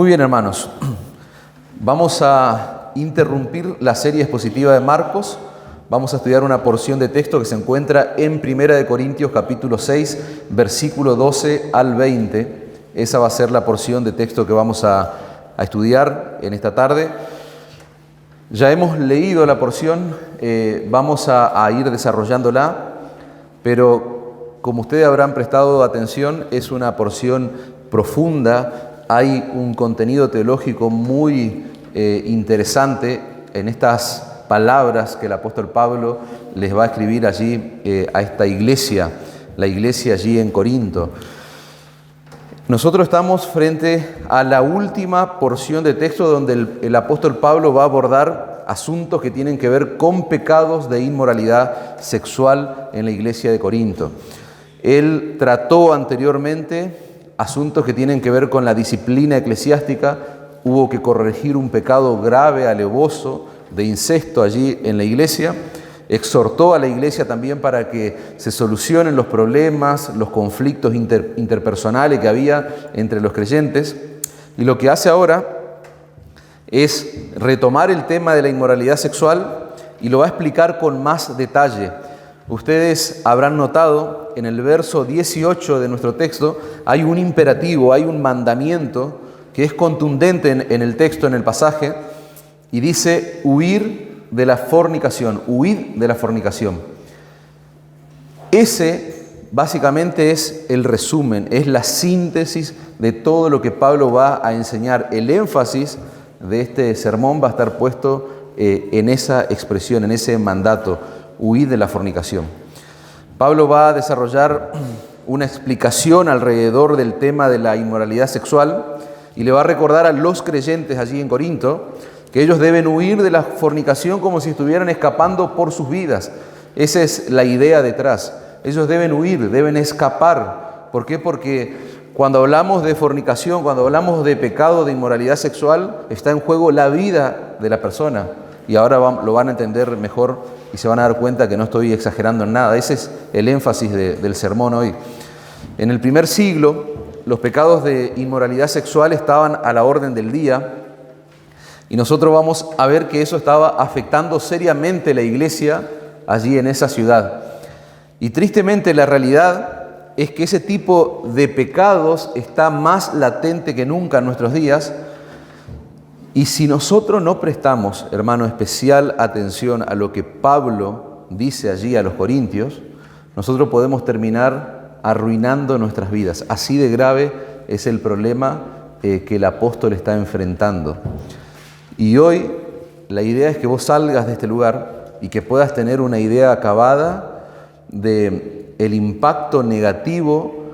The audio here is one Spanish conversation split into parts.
Muy bien, hermanos. Vamos a interrumpir la serie expositiva de Marcos. Vamos a estudiar una porción de texto que se encuentra en 1 Corintios capítulo 6, versículo 12 al 20. Esa va a ser la porción de texto que vamos a estudiar en esta tarde. Ya hemos leído la porción, vamos a ir desarrollándola, pero como ustedes habrán prestado atención, es una porción profunda. Hay un contenido teológico muy interesante en estas palabras que el apóstol Pablo les va a escribir allí a esta iglesia, la iglesia allí en Corinto. Nosotros estamos frente a la última porción de texto donde el apóstol Pablo va a abordar asuntos que tienen que ver con pecados de inmoralidad sexual en la iglesia de Corinto. Él trató anteriormente asuntos que tienen que ver con la disciplina eclesiástica. Hubo que corregir un pecado grave, alevoso, de incesto allí en la iglesia. Exhortó a la iglesia también para que se solucionen los problemas, los conflictos interpersonales que había entre los creyentes. Y lo que hace ahora es retomar el tema de la inmoralidad sexual y lo va a explicar con más detalle. Ustedes habrán notado en el verso 18 de nuestro texto hay un imperativo, hay un mandamiento que es contundente en el texto, en el pasaje, y dice huir de la fornicación, huid de la fornicación. Ese básicamente es el resumen, es la síntesis de todo lo que Pablo va a enseñar. El énfasis de este sermón va a estar puesto en esa expresión, en ese mandato, huid de la fornicación. Pablo va a desarrollar una explicación alrededor del tema de la inmoralidad sexual y le va a recordar a los creyentes allí en Corinto que ellos deben huir de la fornicación como si estuvieran escapando por sus vidas. Esa es la idea detrás. Ellos deben huir, deben escapar. ¿Por qué? Porque cuando hablamos de fornicación, cuando hablamos de pecado de inmoralidad sexual, está en juego la vida de la persona. Y ahora lo van a entender mejor y se van a dar cuenta que no estoy exagerando en nada. Ese es el énfasis del sermón hoy. En el primer siglo, los pecados de inmoralidad sexual estaban a la orden del día y nosotros vamos a ver que eso estaba afectando seriamente la iglesia allí en esa ciudad. Y tristemente la realidad es que ese tipo de pecados está más latente que nunca en nuestros días. Y si nosotros no prestamos, hermano, especial atención a lo que Pablo dice allí a los corintios, nosotros podemos terminar arruinando nuestras vidas. Así de grave es el problema que el apóstol está enfrentando. Y hoy la idea es que vos salgas de este lugar y que puedas tener una idea acabada de el impacto negativo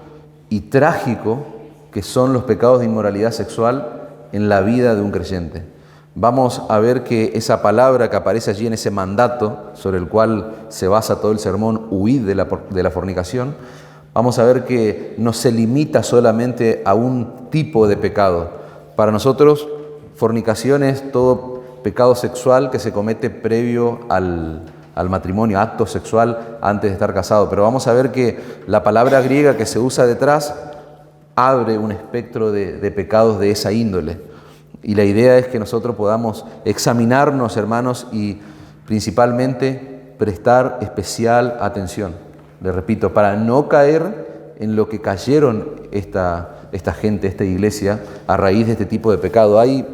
y trágico que son los pecados de inmoralidad sexual en la vida de un creyente. Vamos a ver que esa palabra que aparece allí en ese mandato sobre el cual se basa todo el sermón, huid de la fornicación, vamos a ver que no se limita solamente a un tipo de pecado. Para nosotros, fornicación es todo pecado sexual que se comete previo al matrimonio, acto sexual antes de estar casado. Pero vamos a ver que la palabra griega que se usa detrás abre un espectro de pecados de esa índole. Y la idea es que nosotros podamos examinarnos, hermanos, y principalmente prestar especial atención. Les repito, para no caer en lo que cayeron esta gente, esta iglesia, a raíz de este tipo de pecado. Hay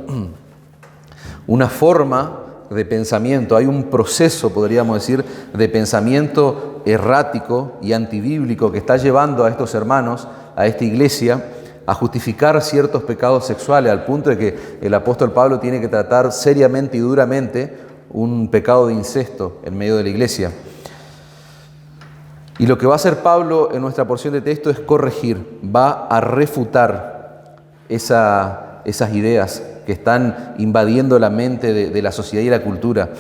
una forma de pensamiento, hay un proceso, podríamos decir, de pensamiento errático y antibíblico que está llevando a estos hermanos, a esta iglesia, a justificar ciertos pecados sexuales, al punto de que el apóstol Pablo tiene que tratar seriamente y duramente un pecado de incesto en medio de la iglesia. Y lo que va a hacer Pablo en nuestra porción de texto es corregir, va a refutar esas ideas que están invadiendo la mente de la sociedad y la cultura.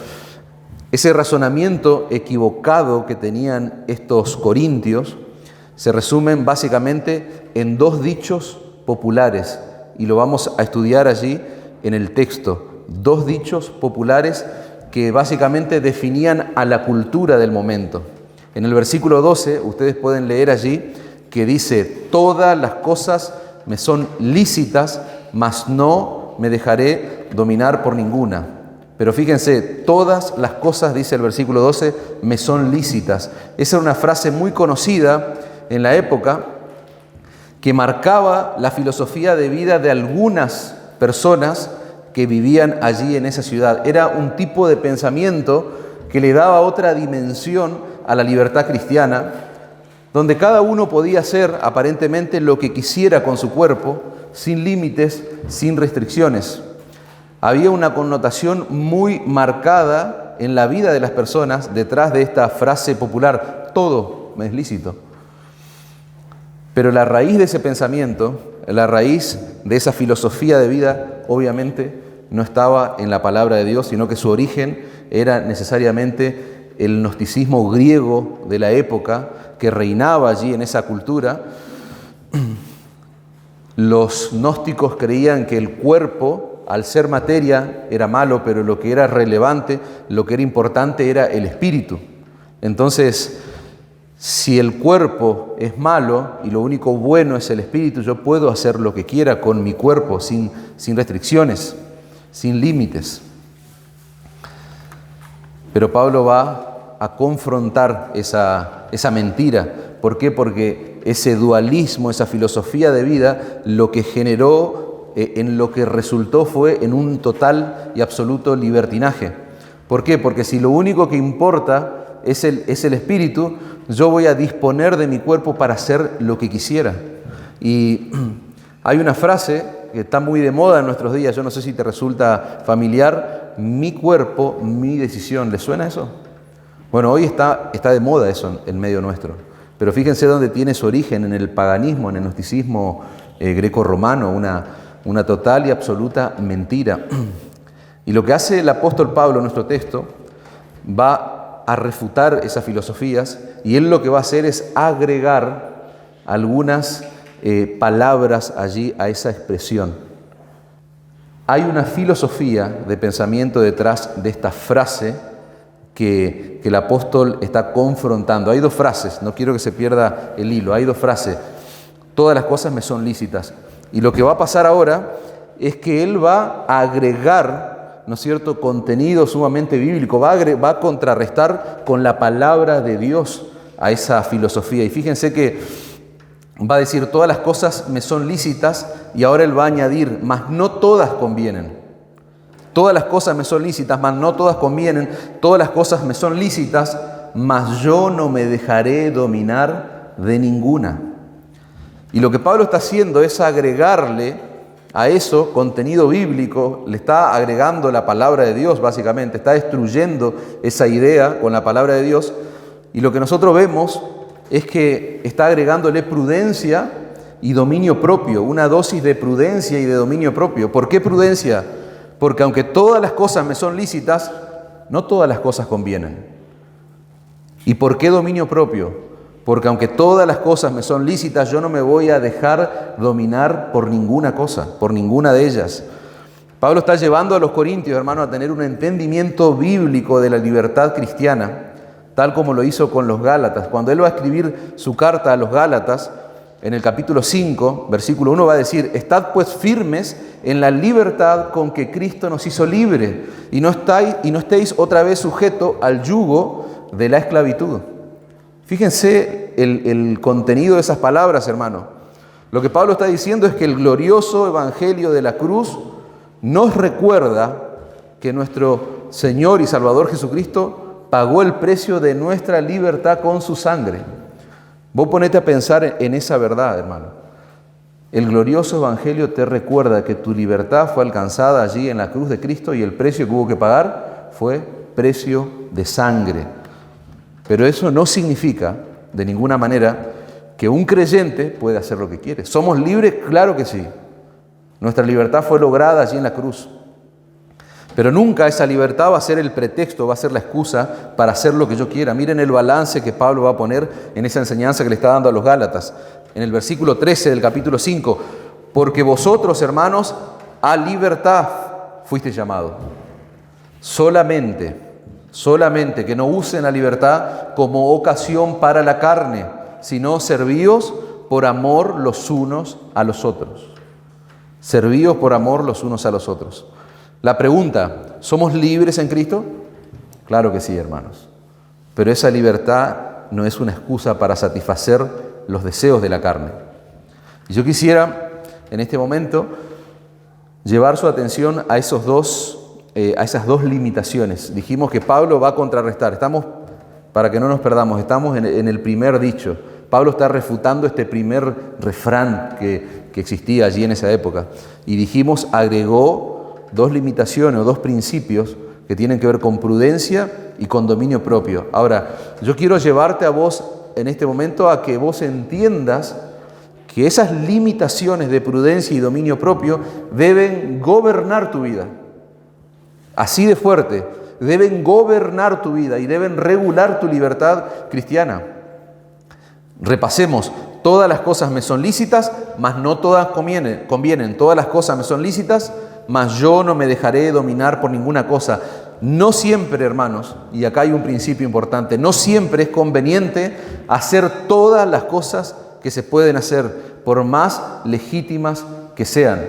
Ese razonamiento equivocado que tenían estos corintios se resumen básicamente en dos dichos populares, y lo vamos a estudiar allí en el texto. Dos dichos populares que básicamente definían a la cultura del momento. En el versículo 12, ustedes pueden leer allí que dice: todas las cosas me son lícitas, mas no me dejaré dominar por ninguna. Pero fíjense, todas las cosas, dice el versículo 12, me son lícitas. Esa era una frase muy conocida en la época que marcaba la filosofía de vida de algunas personas que vivían allí en esa ciudad. Era un tipo de pensamiento que le daba otra dimensión a la libertad cristiana, donde cada uno podía hacer aparentemente lo que quisiera con su cuerpo, sin límites, sin restricciones. Había una connotación muy marcada en la vida de las personas detrás de esta frase popular: todo me es lícito. Pero la raíz de ese pensamiento, la raíz de esa filosofía de vida, obviamente no estaba en la palabra de Dios, sino que su origen era necesariamente el gnosticismo griego de la época que reinaba allí en esa cultura. Los gnósticos creían que el cuerpo, al ser materia, era malo, pero lo que era relevante, lo que era importante era el espíritu. Entonces, si el cuerpo es malo y lo único bueno es el espíritu, yo puedo hacer lo que quiera con mi cuerpo sin restricciones, sin límites. Pero Pablo va a confrontar esa mentira. ¿Por qué? Porque ese dualismo, esa filosofía de vida, lo que generó, en lo que resultó fue en un total y absoluto libertinaje. ¿Por qué? Porque si lo único que importa es el espíritu, yo voy a disponer de mi cuerpo para hacer lo que quisiera. Y hay una frase que está muy de moda en nuestros días, yo no sé si te resulta familiar: mi cuerpo, mi decisión. ¿Le suena eso? Bueno, hoy está de moda eso en medio nuestro. Pero fíjense dónde tiene su origen: en el paganismo, en el gnosticismo greco-romano, una total y absoluta mentira. Y lo que hace el apóstol Pablo en nuestro texto, va a refutar esas filosofías, y él lo que va a hacer es agregar algunas palabras allí a esa expresión. Hay una filosofía de pensamiento detrás de esta frase que el apóstol está confrontando. Hay dos frases, no quiero que se pierda el hilo, hay dos frases: todas las cosas me son lícitas. Y lo que va a pasar ahora es que él va a agregar, ¿no es cierto?, contenido sumamente bíblico, va a contrarrestar con la palabra de Dios a esa filosofía. Y fíjense que va a decir: todas las cosas me son lícitas, y ahora él va a añadir: mas no todas convienen. Todas las cosas me son lícitas, mas no todas convienen. Todas las cosas me son lícitas, mas yo no me dejaré dominar de ninguna. Y lo que Pablo está haciendo es agregarle a eso contenido bíblico, le está agregando la palabra de Dios básicamente, está destruyendo esa idea con la palabra de Dios, y lo que nosotros vemos es que está agregándole prudencia y dominio propio, una dosis de prudencia y de dominio propio. ¿Por qué prudencia? Porque aunque todas las cosas me son lícitas, no todas las cosas convienen. ¿Y por qué dominio propio? Porque aunque todas las cosas me son lícitas, yo no me voy a dejar dominar por ninguna cosa, por ninguna de ellas. Pablo está llevando a los corintios, hermanos, a tener un entendimiento bíblico de la libertad cristiana, tal como lo hizo con los Gálatas. Cuando él va a escribir su carta a los Gálatas, en el capítulo 5, versículo 1, va a decir: estad pues firmes en la libertad con que Cristo nos hizo libre, y no estéis otra vez sujetos al yugo de la esclavitud. Fíjense el contenido de esas palabras, hermano. Lo que Pablo está diciendo es que el glorioso evangelio de la cruz nos recuerda que nuestro Señor y Salvador Jesucristo pagó el precio de nuestra libertad con su sangre. Vos ponete a pensar en esa verdad, hermano. El glorioso evangelio te recuerda que tu libertad fue alcanzada allí en la cruz de Cristo, y el precio que hubo que pagar fue precio de sangre. Pero eso no significa de ninguna manera que un creyente puede hacer lo que quiere. ¿Somos libres? Claro que sí. Nuestra libertad fue lograda allí en la cruz. Pero nunca esa libertad va a ser el pretexto, va a ser la excusa para hacer lo que yo quiera. Miren el balance que Pablo va a poner en esa enseñanza que le está dando a los Gálatas. En el versículo 13 del capítulo 5. Porque vosotros, hermanos, a libertad fuisteis llamados. Solamente que no usen la libertad como ocasión para la carne, sino servíos por amor los unos a los otros. Servíos por amor los unos a los otros. La pregunta, ¿somos libres en Cristo? Claro que sí, hermanos. Pero esa libertad no es una excusa para satisfacer los deseos de la carne. Y yo quisiera, en este momento, llevar su atención a esas dos limitaciones. Dijimos que Pablo va a contrarrestar. Para que no nos perdamos, estamos en el primer dicho. Pablo está refutando este primer refrán que existía allí en esa época. Y dijimos, agregó dos limitaciones o dos principios que tienen que ver con prudencia y con dominio propio. Ahora, yo quiero llevarte a vos en este momento a que vos entiendas que esas limitaciones de prudencia y dominio propio deben gobernar tu vida. Así de fuerte, deben gobernar tu vida y deben regular tu libertad cristiana. Repasemos, todas las cosas me son lícitas, mas no todas convienen. Todas las cosas me son lícitas, mas yo no me dejaré dominar por ninguna cosa. No siempre, hermanos, y acá hay un principio importante, no siempre es conveniente hacer todas las cosas que se pueden hacer, por más legítimas que sean.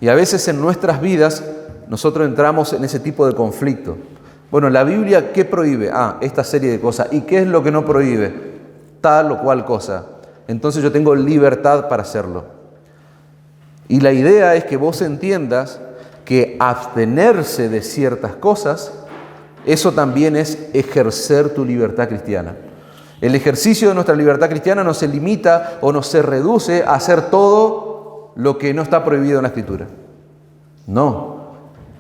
Y a veces en nuestras vidas nosotros entramos en ese tipo de conflicto. Bueno, la Biblia, ¿qué prohíbe? Esta serie de cosas. ¿Y qué es lo que no prohíbe? Tal o cual cosa. Entonces yo tengo libertad para hacerlo. Y la idea es que vos entiendas que abstenerse de ciertas cosas, eso también es ejercer tu libertad cristiana. El ejercicio de nuestra libertad cristiana no se limita o no se reduce a hacer todo lo que no está prohibido en la Escritura. No.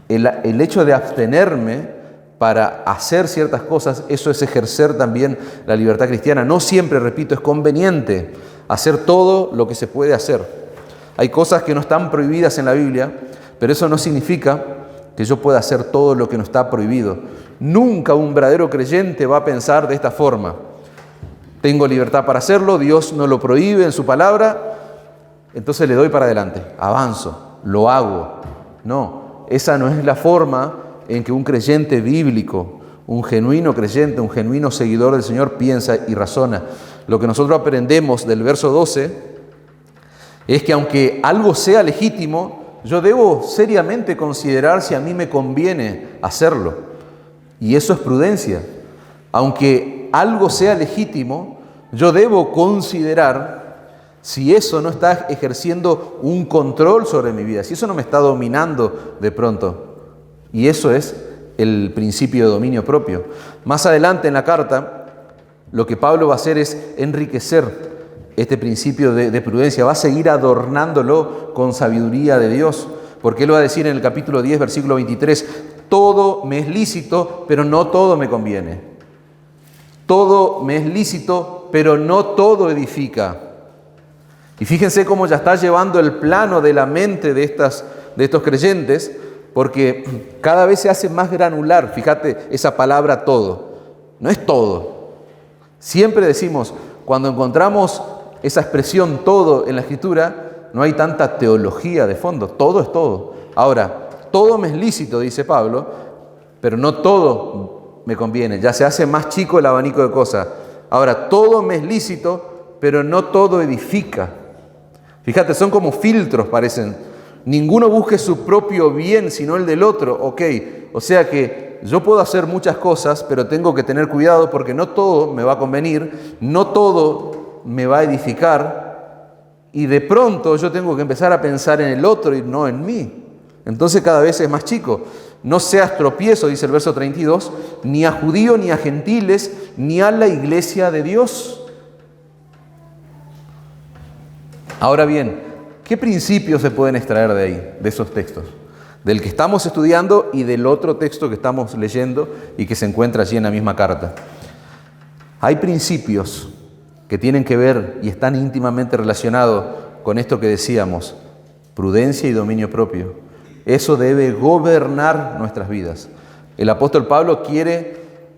El hecho de abstenerme para hacer ciertas cosas, eso es ejercer también la libertad cristiana. No siempre, repito, es conveniente hacer todo lo que se puede hacer. Hay cosas que no están prohibidas en la Biblia, pero eso no significa que yo pueda hacer todo lo que no está prohibido. Nunca un verdadero creyente va a pensar de esta forma. Tengo libertad para hacerlo, Dios no lo prohíbe en su palabra, entonces le doy para adelante, avanzo, lo hago. No, esa no es la forma en que un creyente bíblico, un genuino creyente, un genuino seguidor del Señor piensa y razona. Lo que nosotros aprendemos del verso 12 es que aunque algo sea legítimo, yo debo seriamente considerar si a mí me conviene hacerlo. Y eso es prudencia. Aunque algo sea legítimo, yo debo considerar si eso no está ejerciendo un control sobre mi vida, si eso no me está dominando de pronto. Y eso es el principio de dominio propio. Más adelante en la carta, lo que Pablo va a hacer es enriquecer este principio de prudencia, va a seguir adornándolo con sabiduría de Dios, porque él va a decir en el capítulo 10, versículo 23, todo me es lícito, pero no todo me conviene. Todo me es lícito, pero no todo edifica. Y fíjense cómo ya está llevando el plano de la mente de estos creyentes, porque cada vez se hace más granular, fíjate esa palabra todo, no es todo. Siempre decimos, cuando encontramos esa expresión todo en la Escritura, no hay tanta teología de fondo, todo es todo. Ahora, todo me es lícito, dice Pablo, pero no todo me conviene, ya se hace más chico el abanico de cosas. Ahora, todo me es lícito, pero no todo edifica. Fíjate, son como filtros parecen. Ninguno busque su propio bien, sino el del otro. Ok, o sea que yo puedo hacer muchas cosas, pero tengo que tener cuidado porque no todo me va a convenir, no todo me va a edificar, y de pronto yo tengo que empezar a pensar en el otro y no en mí. Entonces cada vez es más chico. No seas tropiezo, dice el verso 32, ni a judíos, ni a gentiles, ni a la iglesia de Dios. Ahora bien, ¿qué principios se pueden extraer de ahí, de esos textos? Del que estamos estudiando y del otro texto que estamos leyendo y que se encuentra allí en la misma carta. Hay principios que tienen que ver y están íntimamente relacionados con esto que decíamos, prudencia y dominio propio. Eso debe gobernar nuestras vidas. El apóstol Pablo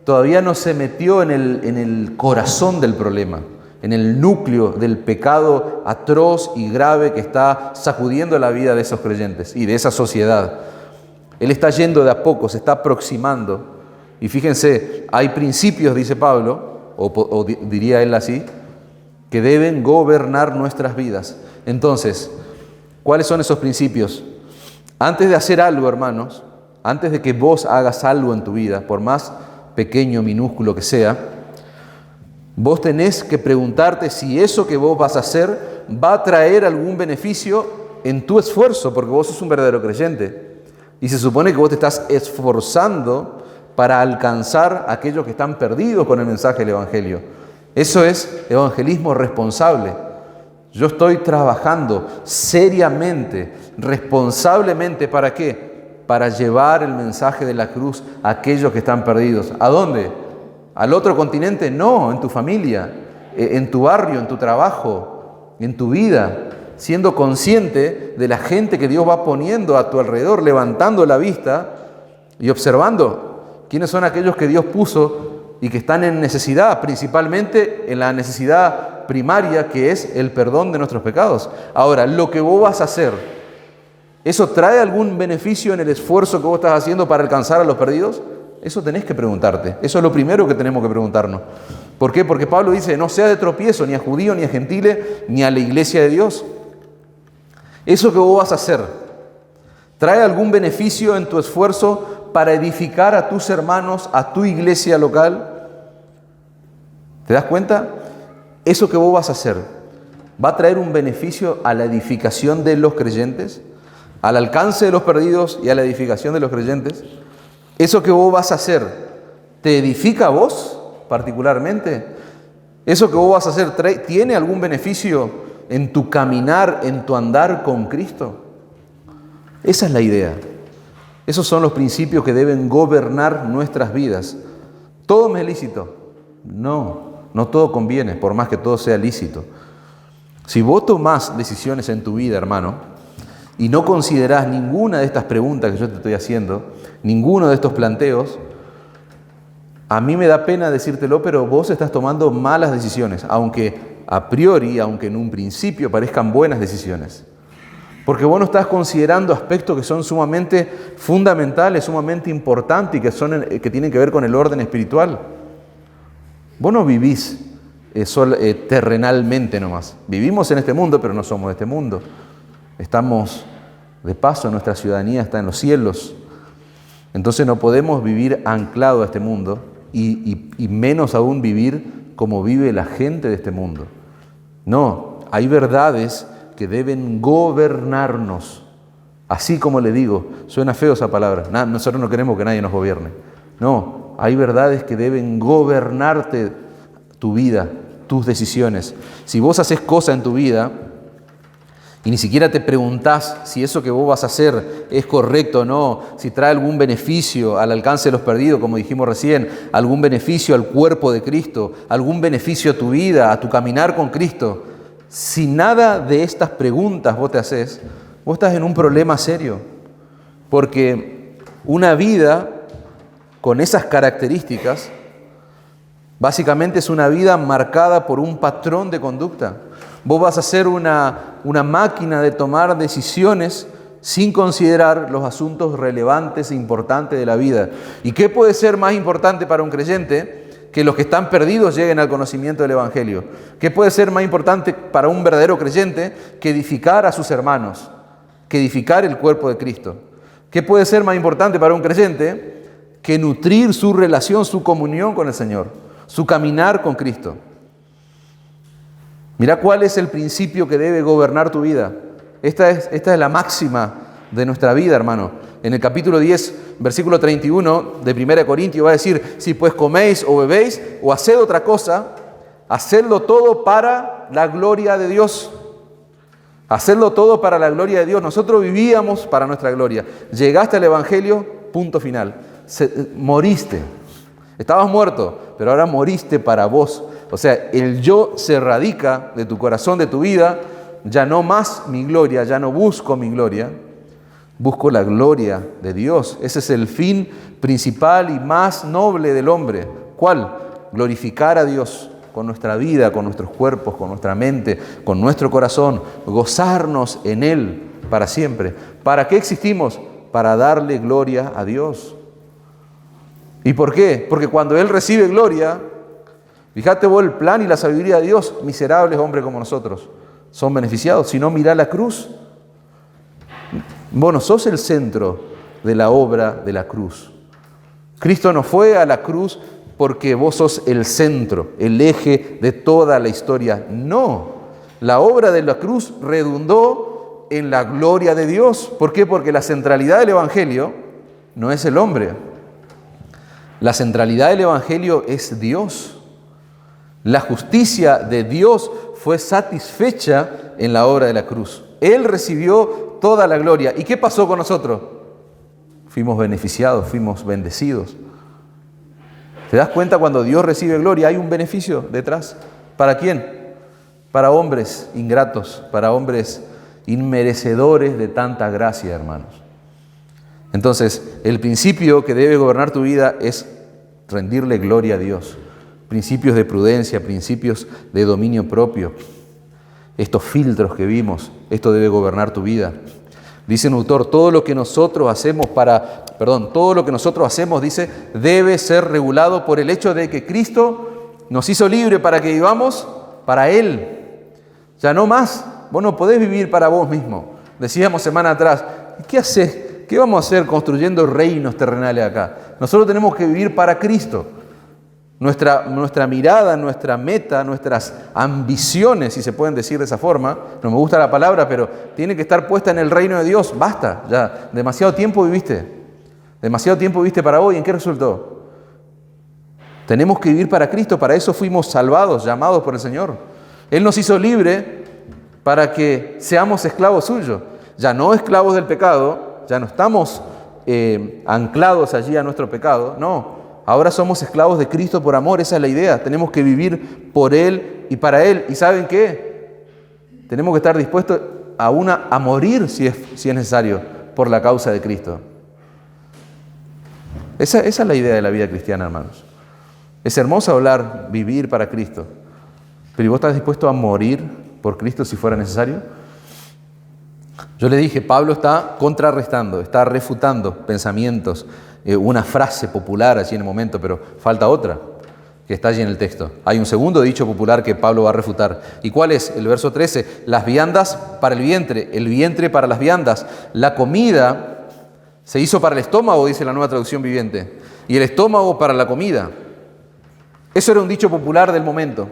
todavía no se metió en el corazón del problema, en el núcleo del pecado atroz y grave que está sacudiendo la vida de esos creyentes y de esa sociedad. Él está yendo de a poco, se está aproximando. Y fíjense, hay principios, dice Pablo, o diría él así, que deben gobernar nuestras vidas. Entonces, ¿Cuáles son esos principios? Antes de hacer algo, hermanos, antes de que vos hagas algo en tu vida, por más pequeño, minúsculo que sea, vos tenés que preguntarte si eso que vos vas a hacer va a traer algún beneficio en tu esfuerzo, porque vos sos un verdadero creyente. Y se supone que vos te estás esforzando para alcanzar a aquellos que están perdidos con el mensaje del Evangelio. Eso es evangelismo responsable. Yo estoy trabajando seriamente, responsablemente, ¿para qué? Para llevar el mensaje de la cruz a aquellos que están perdidos. ¿A dónde? ¿Al otro continente? No, en tu familia, en tu barrio, en tu trabajo, en tu vida, siendo consciente de la gente que Dios va poniendo a tu alrededor, levantando la vista y observando quiénes son aquellos que Dios puso y que están en necesidad, principalmente en la necesidad primaria, que es el perdón de nuestros pecados. Ahora, lo que vos vas a hacer, ¿eso trae algún beneficio en el esfuerzo que vos estás haciendo para alcanzar a los perdidos? Eso tenés que preguntarte. Eso es lo primero que tenemos que preguntarnos. ¿Por qué? Porque Pablo dice, no sea de tropiezo ni a judío, ni a gentile, ni a la iglesia de Dios. Eso que vos vas a hacer, ¿trae algún beneficio en tu esfuerzo para edificar a tus hermanos, a tu iglesia local? ¿Te das cuenta? Eso que vos vas a hacer, ¿va a traer un beneficio a la edificación de los creyentes? ¿Al alcance de los perdidos y a la edificación de los creyentes? ¿Eso que vos vas a hacer, te edifica a vos particularmente? ¿Eso que vos vas a hacer tiene algún beneficio en tu caminar, en tu andar con Cristo? Esa es la idea. Esos son los principios que deben gobernar nuestras vidas. ¿Todo me es lícito? No todo conviene, por más que todo sea lícito. Si vos tomás decisiones en tu vida, hermano, y no considerás ninguna de estas preguntas que yo te estoy haciendo, ninguno de estos planteos, a mí me da pena decírtelo, pero vos estás tomando malas decisiones, aunque a priori, aunque en un principio parezcan buenas decisiones. Porque vos no estás considerando aspectos que son sumamente fundamentales, sumamente importantes y que tienen que ver con el orden espiritual. Vos no vivís terrenalmente nomás. Vivimos en este mundo, pero no somos de este mundo. Estamos de paso, nuestra ciudadanía está en los cielos. Entonces no podemos vivir anclado a este mundo y menos aún vivir como vive la gente de este mundo. No, hay verdades que deben gobernarnos. Así como le digo, suena feo esa palabra. Nosotros no queremos que nadie nos gobierne. No, hay verdades que deben gobernarte tu vida, tus decisiones. Si vos haces cosas en tu vida y ni siquiera te preguntás si eso que vos vas a hacer es correcto o no, si trae algún beneficio al alcance de los perdidos, como dijimos recién, algún beneficio al cuerpo de Cristo, algún beneficio a tu vida, a tu caminar con Cristo, si nada de estas preguntas vos te haces, vos estás en un problema serio. Porque una vida con esas características, básicamente es una vida marcada por un patrón de conducta. Vos vas a ser una máquina de tomar decisiones sin considerar los asuntos relevantes e importantes de la vida. ¿Y qué puede ser más importante para un creyente que los que están perdidos lleguen al conocimiento del Evangelio? ¿Qué puede ser más importante para un verdadero creyente que edificar a sus hermanos, que edificar el cuerpo de Cristo? ¿Qué puede ser más importante para un creyente que nutrir su relación, su comunión con el Señor, su caminar con Cristo? Mira cuál es el principio que debe gobernar tu vida. Esta es la máxima de nuestra vida, hermano. En el capítulo 10, versículo 31 de 1 Corintios va a decir, si pues coméis o bebéis o haced otra cosa, hacedlo todo para la gloria de Dios. Hacedlo todo para la gloria de Dios. Nosotros vivíamos para nuestra gloria. Llegaste al Evangelio, punto final. Moriste. Estabas muerto, pero ahora moriste para vos. O sea, el yo se erradica de tu corazón, de tu vida. Ya no más mi gloria, ya no busco mi gloria. Busco la gloria de Dios. Ese es el fin principal y más noble del hombre. ¿Cuál? Glorificar a Dios con nuestra vida, con nuestros cuerpos, con nuestra mente, con nuestro corazón. Gozarnos en Él para siempre. ¿Para qué existimos? Para darle gloria a Dios. ¿Y por qué? Porque cuando Él recibe gloria, fíjate vos el plan y la sabiduría de Dios, miserables hombres como nosotros son beneficiados. Si no, mirá la cruz. Vos no sos el centro de la obra de la cruz. Cristo no fue a la cruz porque vos sos el centro, el eje de toda la historia. No, la obra de la cruz redundó en la gloria de Dios. ¿Por qué? Porque la centralidad del Evangelio no es el hombre. La centralidad del Evangelio es Dios. La justicia de Dios fue satisfecha en la obra de la cruz. Él recibió toda la gloria. ¿Y qué pasó con nosotros? Fuimos beneficiados, fuimos bendecidos. ¿Te das cuenta? Cuando Dios recibe gloria hay un beneficio detrás. ¿Para quién? Para hombres ingratos, para hombres inmerecedores de tanta gracia, hermanos. Entonces, el principio que debe gobernar tu vida es rendirle gloria a Dios. Principios de prudencia, principios de dominio propio. Estos filtros que vimos, esto debe gobernar tu vida. Dice un autor, todo lo que nosotros hacemos, dice, debe ser regulado por el hecho de que Cristo nos hizo libre para que vivamos para Él. Ya no más, vos no podés vivir para vos mismo. Decíamos semana atrás, ¿qué haces? ¿Qué vamos a hacer construyendo reinos terrenales acá? Nosotros tenemos que vivir para Cristo. Nuestra mirada, nuestra meta, nuestras ambiciones, si se pueden decir de esa forma, no me gusta la palabra, pero tiene que estar puesta en el reino de Dios. Basta, ya, demasiado tiempo viviste para hoy. ¿En qué resultó? Tenemos que vivir para Cristo, para eso fuimos salvados, llamados por el Señor. Él nos hizo libre para que seamos esclavos suyos, ya no esclavos del pecado. Ya no estamos anclados allí a nuestro pecado, no. Ahora somos esclavos de Cristo por amor, esa es la idea. Tenemos que vivir por Él y para Él. ¿Y saben qué? Tenemos que estar dispuestos a morir si es necesario por la causa de Cristo. Esa es la idea de la vida cristiana, hermanos. Es hermoso hablar, vivir para Cristo. Pero ¿y vos estás dispuesto a morir por Cristo si fuera necesario? Yo le dije, Pablo está contrarrestando, está refutando pensamientos, una frase popular allí en el momento, pero falta otra que está allí en el texto. Hay un segundo dicho popular que Pablo va a refutar. ¿Y cuál es? El verso 13, las viandas para el vientre para las viandas. La comida se hizo para el estómago, dice la Nueva Traducción Viviente, y el estómago para la comida. Eso era un dicho popular del momento.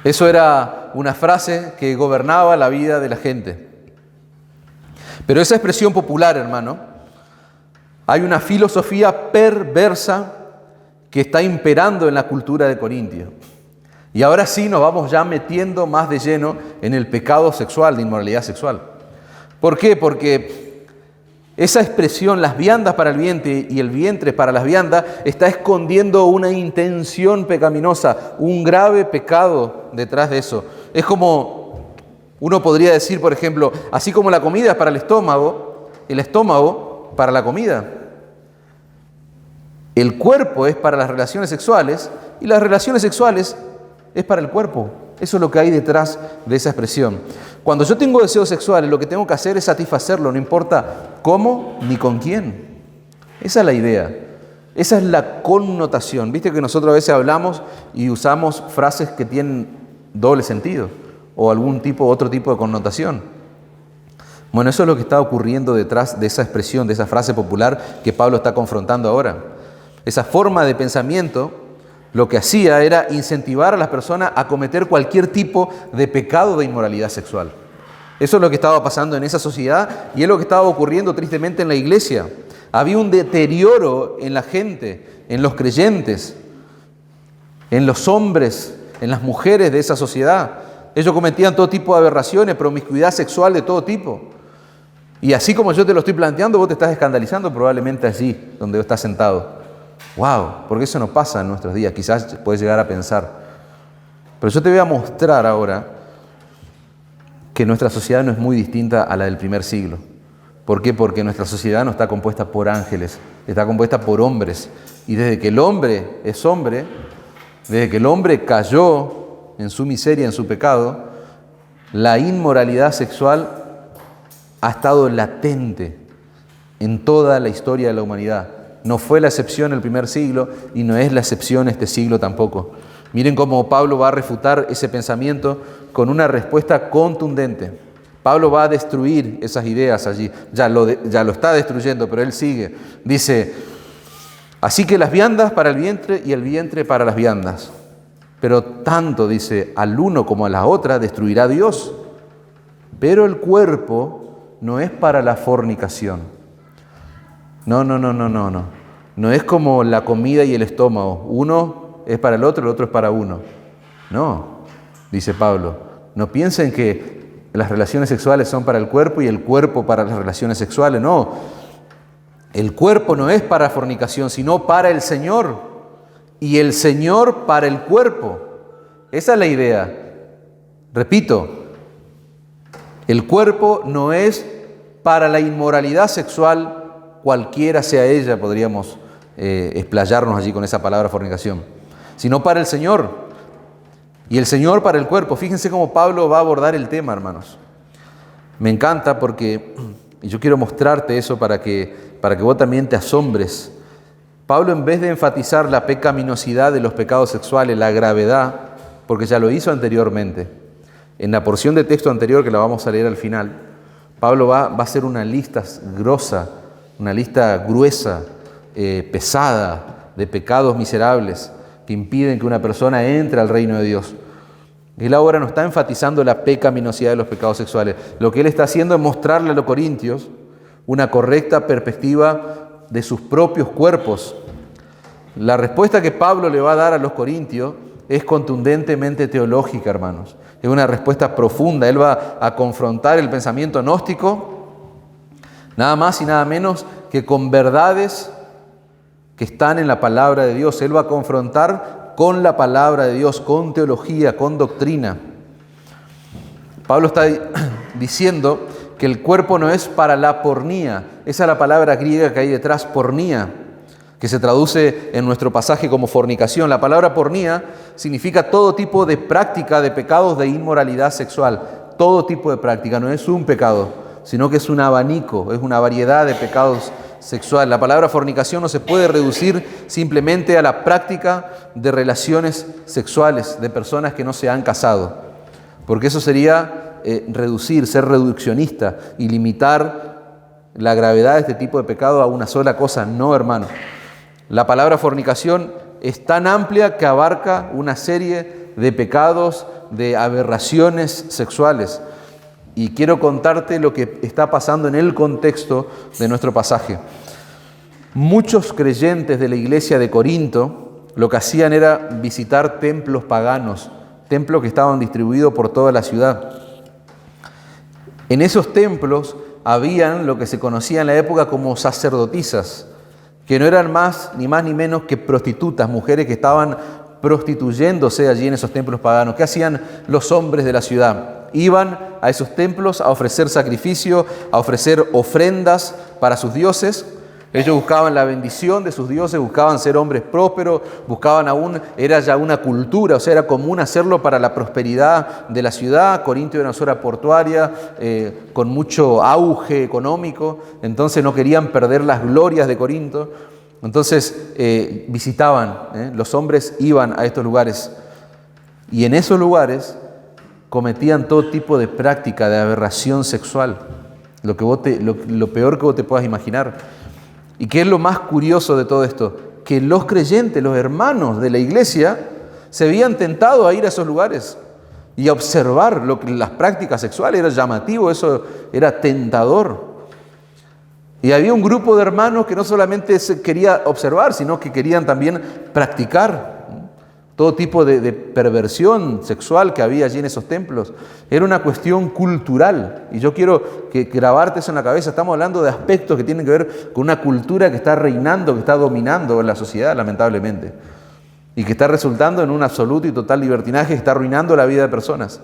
Eso era una frase que gobernaba la vida de la gente. Pero esa expresión popular, hermano, hay una filosofía perversa que está imperando en la cultura de Corintio. Y ahora sí nos vamos ya metiendo más de lleno en el pecado sexual, de inmoralidad sexual. ¿Por qué? Porque esa expresión, las viandas para el vientre y el vientre para las viandas, está escondiendo una intención pecaminosa, un grave pecado detrás de eso. Es como, uno podría decir, por ejemplo, así como la comida es para el estómago para la comida. El cuerpo es para las relaciones sexuales y las relaciones sexuales es para el cuerpo. Eso es lo que hay detrás de esa expresión. Cuando yo tengo deseos sexuales, lo que tengo que hacer es satisfacerlo, no importa cómo ni con quién. Esa es la idea. Esa es la connotación. Viste que nosotros a veces hablamos y usamos frases que tienen doble sentido o otro tipo de connotación. Bueno, eso es lo que está ocurriendo detrás de esa expresión, de esa frase popular que Pablo está confrontando ahora. Esa forma de pensamiento lo que hacía era incentivar a las personas a cometer cualquier tipo de pecado de inmoralidad sexual. Eso es lo que estaba pasando en esa sociedad y es lo que estaba ocurriendo tristemente en la iglesia. Había un deterioro en la gente, en los creyentes, en los hombres, en las mujeres de esa sociedad. Ellos cometían todo tipo de aberraciones, promiscuidad sexual de todo tipo. Y así como yo te lo estoy planteando, vos te estás escandalizando probablemente allí, donde estás sentado. ¡Wow! Porque eso no pasa en nuestros días, quizás puedes llegar a pensar. Pero yo te voy a mostrar ahora que nuestra sociedad no es muy distinta a la del primer siglo. ¿Por qué? Porque nuestra sociedad no está compuesta por ángeles, está compuesta por hombres. Y desde que el hombre es hombre, desde que el hombre cayó en su miseria, en su pecado, la inmoralidad sexual ha estado latente en toda la historia de la humanidad. No fue la excepción el primer siglo y no es la excepción este siglo tampoco. Miren cómo Pablo va a refutar ese pensamiento con una respuesta contundente. Pablo va a destruir esas ideas allí. Ya lo está destruyendo, pero él sigue. Dice, así que las viandas para el vientre y el vientre para las viandas. Pero tanto, dice, al uno como a la otra destruirá Dios. Pero el cuerpo no es para la fornicación. No. No es como la comida y el estómago. Uno es para el otro es para uno. No, dice Pablo. No piensen que las relaciones sexuales son para el cuerpo y el cuerpo para las relaciones sexuales. No, el cuerpo no es para fornicación, sino para el Señor. Y el Señor para el cuerpo. Esa es la idea. Repito, el cuerpo no es para la inmoralidad sexual, cualquiera sea ella, podríamos explayarnos allí con esa palabra fornicación, sino para el Señor. Y el Señor para el cuerpo. Fíjense cómo Pablo va a abordar el tema, hermanos. Me encanta porque, y yo quiero mostrarte eso para que vos también te asombres. Pablo, en vez de enfatizar la pecaminosidad de los pecados sexuales, la gravedad, porque ya lo hizo anteriormente, en la porción de texto anterior que la vamos a leer al final, Pablo va a hacer una lista grosa, una lista gruesa, pesada, de pecados miserables que impiden que una persona entre al reino de Dios. Él ahora no está enfatizando la pecaminosidad de los pecados sexuales. Lo que él está haciendo es mostrarle a los corintios una correcta perspectiva de sus propios cuerpos. La respuesta que Pablo le va a dar a los corintios es contundentemente teológica, hermanos. Es una respuesta profunda. Él va a confrontar el pensamiento gnóstico, nada más y nada menos que con verdades que están en la palabra de Dios. Él va a confrontar con la palabra de Dios, con teología, con doctrina. Pablo está diciendo que el cuerpo no es para la pornía. Esa es la palabra griega que hay detrás, pornía, que se traduce en nuestro pasaje como fornicación. La palabra pornía significa todo tipo de práctica de pecados de inmoralidad sexual. Todo tipo de práctica, no es un pecado, sino que es un abanico, es una variedad de pecados sexual. La palabra fornicación no se puede reducir simplemente a la práctica de relaciones sexuales de personas que no se han casado, porque eso sería ser reduccionista y limitar la gravedad de este tipo de pecado a una sola cosa. No, hermano. La palabra fornicación es tan amplia que abarca una serie de pecados, de aberraciones sexuales. Y quiero contarte lo que está pasando en el contexto de nuestro pasaje. Muchos creyentes de la iglesia de Corinto lo que hacían era visitar templos paganos, templos que estaban distribuidos por toda la ciudad. En esos templos habían lo que se conocía en la época como sacerdotisas, que no eran más ni menos que prostitutas, mujeres que estaban prostituyéndose allí en esos templos paganos. ¿Qué hacían los hombres de la ciudad? Iban a esos templos a ofrecer sacrificio, a ofrecer ofrendas para sus dioses. Ellos buscaban la bendición de sus dioses, buscaban ser hombres prósperos, era ya una cultura, o sea, era común hacerlo para la prosperidad de la ciudad. Corinto era una zona portuaria con mucho auge económico, entonces no querían perder las glorias de Corinto. Entonces visitaban, los hombres iban a estos lugares y en esos lugares cometían todo tipo de práctica de aberración sexual, lo peor que vos te puedas imaginar. ¿Y qué es lo más curioso de todo esto? Que los creyentes, los hermanos de la iglesia, se habían tentado a ir a esos lugares y a observar las prácticas sexuales. Era llamativo, eso era tentador. Y había un grupo de hermanos que no solamente se quería observar, sino que querían también practicar todo tipo de perversión sexual que había allí en esos templos. Era una cuestión cultural. Y yo quiero grabarte eso en la cabeza. Estamos hablando de aspectos que tienen que ver con una cultura que está reinando, que está dominando en la sociedad, lamentablemente. Y que está resultando en un absoluto y total libertinaje, que está arruinando la vida de personas.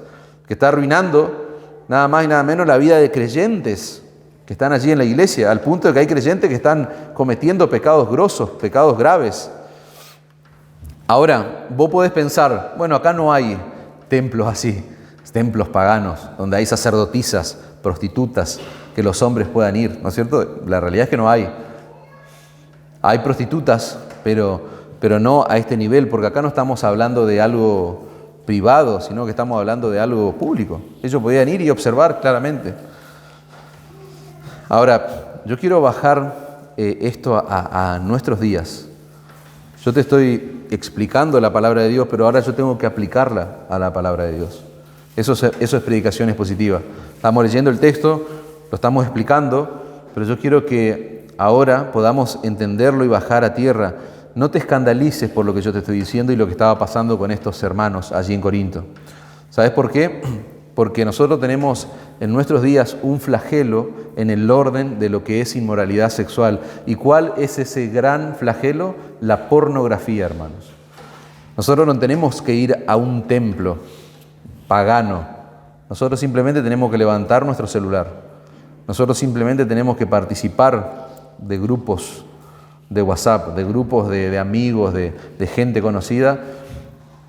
Que está arruinando nada más y nada menos la vida de creyentes que están allí en la iglesia, al punto de que hay creyentes que están cometiendo pecados grosos, pecados graves. Ahora, vos podés pensar, bueno, acá no hay templos así, templos paganos, donde hay sacerdotisas, prostitutas, que los hombres puedan ir, ¿no es cierto? La realidad es que no hay. Hay prostitutas, pero no a este nivel, porque acá no estamos hablando de algo privado, sino que estamos hablando de algo público. Ellos podían ir y observar claramente. Ahora, yo quiero bajar esto a nuestros días. Yo te estoy explicando la palabra de Dios, pero ahora yo tengo que aplicarla a la palabra de Dios. Eso es predicación expositiva. Estamos leyendo el texto, lo estamos explicando, pero yo quiero que ahora podamos entenderlo y bajar a tierra. No te escandalices por lo que yo te estoy diciendo y lo que estaba pasando con estos hermanos allí en Corinto. ¿Sabes por qué? Porque nosotros tenemos en nuestros días un flagelo en el orden de lo que es inmoralidad sexual. ¿Y cuál es ese gran flagelo? La pornografía, hermanos. Nosotros no tenemos que ir a un templo pagano. Nosotros simplemente tenemos que levantar nuestro celular. Nosotros simplemente tenemos que participar de grupos de WhatsApp, de grupos de amigos, de gente conocida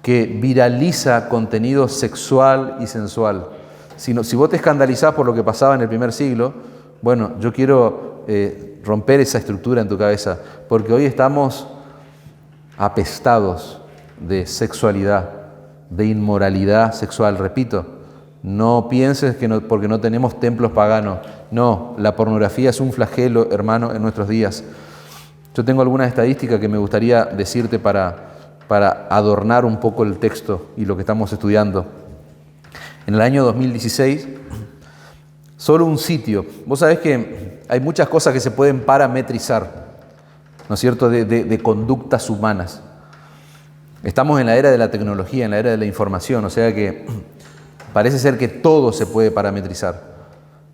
que viraliza contenido sexual y sensual. Si vos te escandalizás por lo que pasaba en el primer siglo, bueno, yo quiero romper esa estructura en tu cabeza, porque hoy estamos apestados de sexualidad, de inmoralidad sexual. Repito, no pienses que porque no tenemos templos paganos. No, la pornografía es un flagelo, hermano, en nuestros días. Yo tengo algunas estadísticas que me gustaría decirte para adornar un poco el texto y lo que estamos estudiando. En el año 2016, solo un sitio. Vos sabés que hay muchas cosas que se pueden parametrizar, ¿no es cierto?, de conductas humanas. Estamos en la era de la tecnología, en la era de la información, o sea que parece ser que todo se puede parametrizar.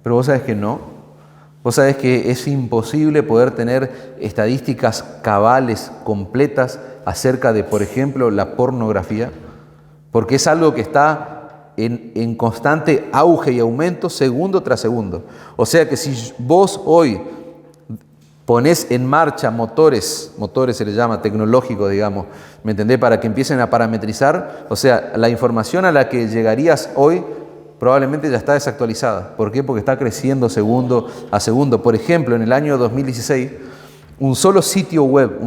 Pero vos sabés que no. Vos sabés que es imposible poder tener estadísticas cabales, completas, acerca de, por ejemplo, la pornografía, porque es algo que está en constante auge y aumento segundo tras segundo. O sea que si vos hoy ponés en marcha motores se les llama, tecnológicos, digamos, ¿me entendés? Para que empiecen a parametrizar, o sea, la información a la que llegarías hoy probablemente ya está desactualizada. ¿Por qué? Porque está creciendo segundo a segundo. Por ejemplo, en el año 2016, un solo sitio web,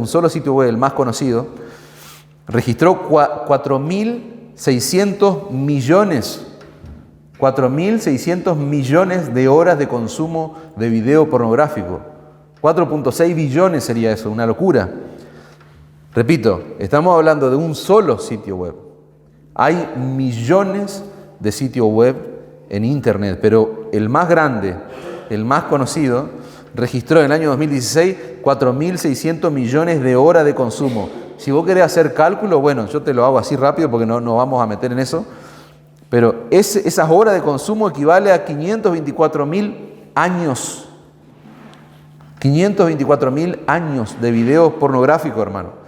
el más conocido, registró 4.600 millones de horas de consumo de video pornográfico. 4.6 billones sería eso, una locura. Repito, estamos hablando de un solo sitio web. Hay millones de sitios web en internet, pero el más grande, el más conocido, registró en el año 2016 4.600 millones de horas de consumo. Si vos querés hacer cálculo, bueno, yo te lo hago así rápido porque no vamos a meter en eso, pero esas horas de consumo equivale a 524.000 años. 524.000 años de videos pornográficos, hermano.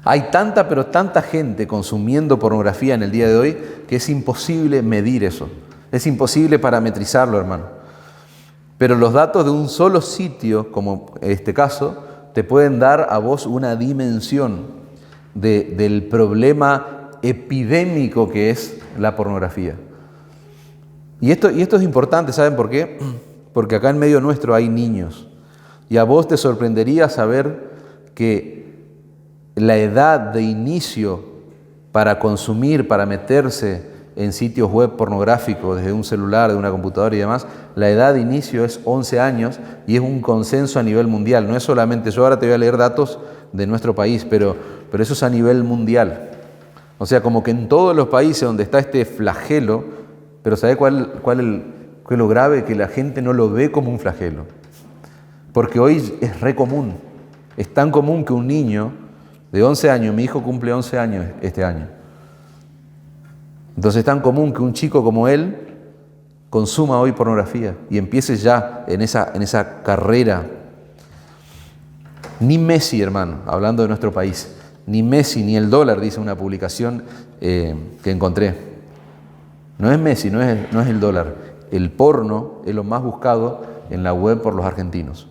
Hay tanta, pero tanta gente consumiendo pornografía en el día de hoy que es imposible medir eso. Es imposible parametrizarlo, hermano. Pero los datos de un solo sitio, como en este caso, te pueden dar a vos una dimensión del problema epidémico que es la pornografía. Y esto es importante, ¿saben por qué? Porque acá en medio nuestro hay niños. Y a vos te sorprendería saber que la edad de inicio para consumir, para meterse en sitios web pornográficos desde un celular, de una computadora y demás, la edad de inicio es 11 años y es un consenso a nivel mundial. No es solamente, yo ahora te voy a leer datos de nuestro país, pero eso es a nivel mundial. O sea, como que en todos los países donde está este flagelo, pero ¿sabe cuál es lo grave? Que la gente no lo ve como un flagelo. Porque hoy es re común. Es tan común que un niño de 11 años, mi hijo cumple 11 años este año. Entonces es tan común que un chico como él consuma hoy pornografía y empiece ya en esa carrera. Ni Messi, hermano, hablando de nuestro país, ni Messi ni el dólar, dice una publicación que encontré. No es Messi, no es el dólar. El porno es lo más buscado en la web por los argentinos.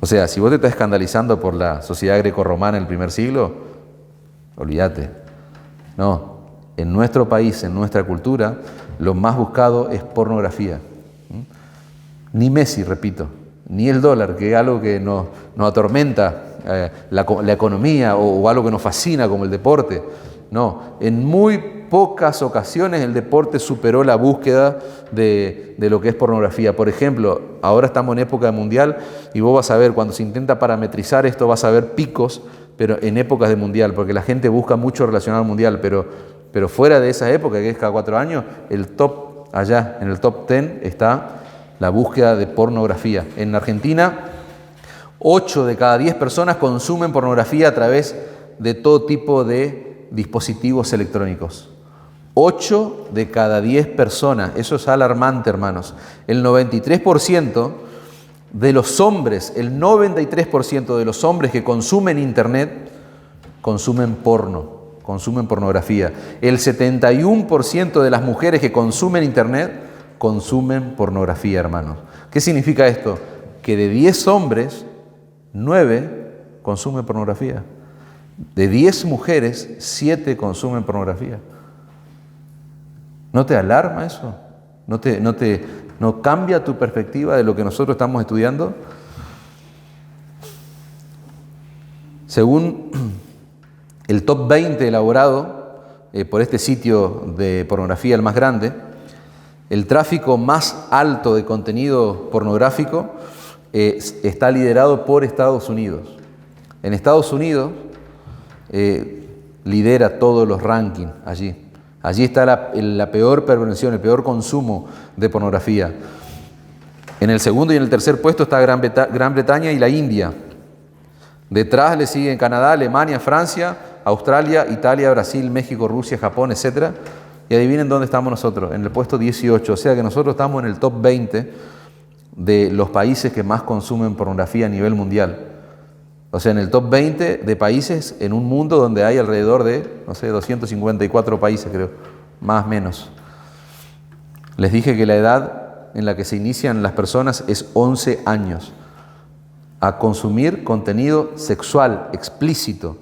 O sea, si vos te estás escandalizando por la sociedad grecorromana en el primer siglo, olvídate. No, en nuestro país, en nuestra cultura, lo más buscado es pornografía. Ni Messi, repito, ni el dólar, que es algo que nos atormenta la economía o algo que nos fascina como el deporte. No, en muy pocas ocasiones el deporte superó la búsqueda de lo que es pornografía. Por ejemplo, ahora estamos en época de mundial y vos vas a ver, cuando se intenta parametrizar esto, vas a ver picos, pero en épocas de mundial, porque la gente busca mucho relacionado al mundial, pero fuera de esa época, que es cada 4 años, el top, allá en el top 10 está la búsqueda de pornografía. En Argentina, 8 de cada 10 personas consumen pornografía a través de todo tipo de dispositivos electrónicos. 8 de cada 10 personas, eso es alarmante, hermanos. El 93% de los hombres, el 93% de los hombres que consumen internet, consumen porno, consumen pornografía. El 71% de las mujeres que consumen internet, consumen pornografía, hermanos. ¿Qué significa esto? Que de 10 hombres, 9 consumen pornografía. De 10 mujeres, 7 consumen pornografía. ¿No te alarma eso? ¿No cambia tu perspectiva de lo que nosotros estamos estudiando? Según el top 20 elaborado por este sitio de pornografía, el más grande, el tráfico más alto de contenido pornográfico está liderado por Estados Unidos. En Estados Unidos lidera todos los rankings allí. Allí está la peor perversión, el peor consumo de pornografía. En el segundo y en el tercer puesto está Gran Bretaña y la India. Detrás le siguen Canadá, Alemania, Francia, Australia, Italia, Brasil, México, Rusia, Japón, etc. Y adivinen dónde estamos nosotros, en el puesto 18. O sea que nosotros estamos en el top 20 de los países que más consumen pornografía a nivel mundial. O sea, en el top 20 de países en un mundo donde hay alrededor de, 254 países, creo, más o menos. Les dije que la edad en la que se inician las personas es 11 años a consumir contenido sexual explícito.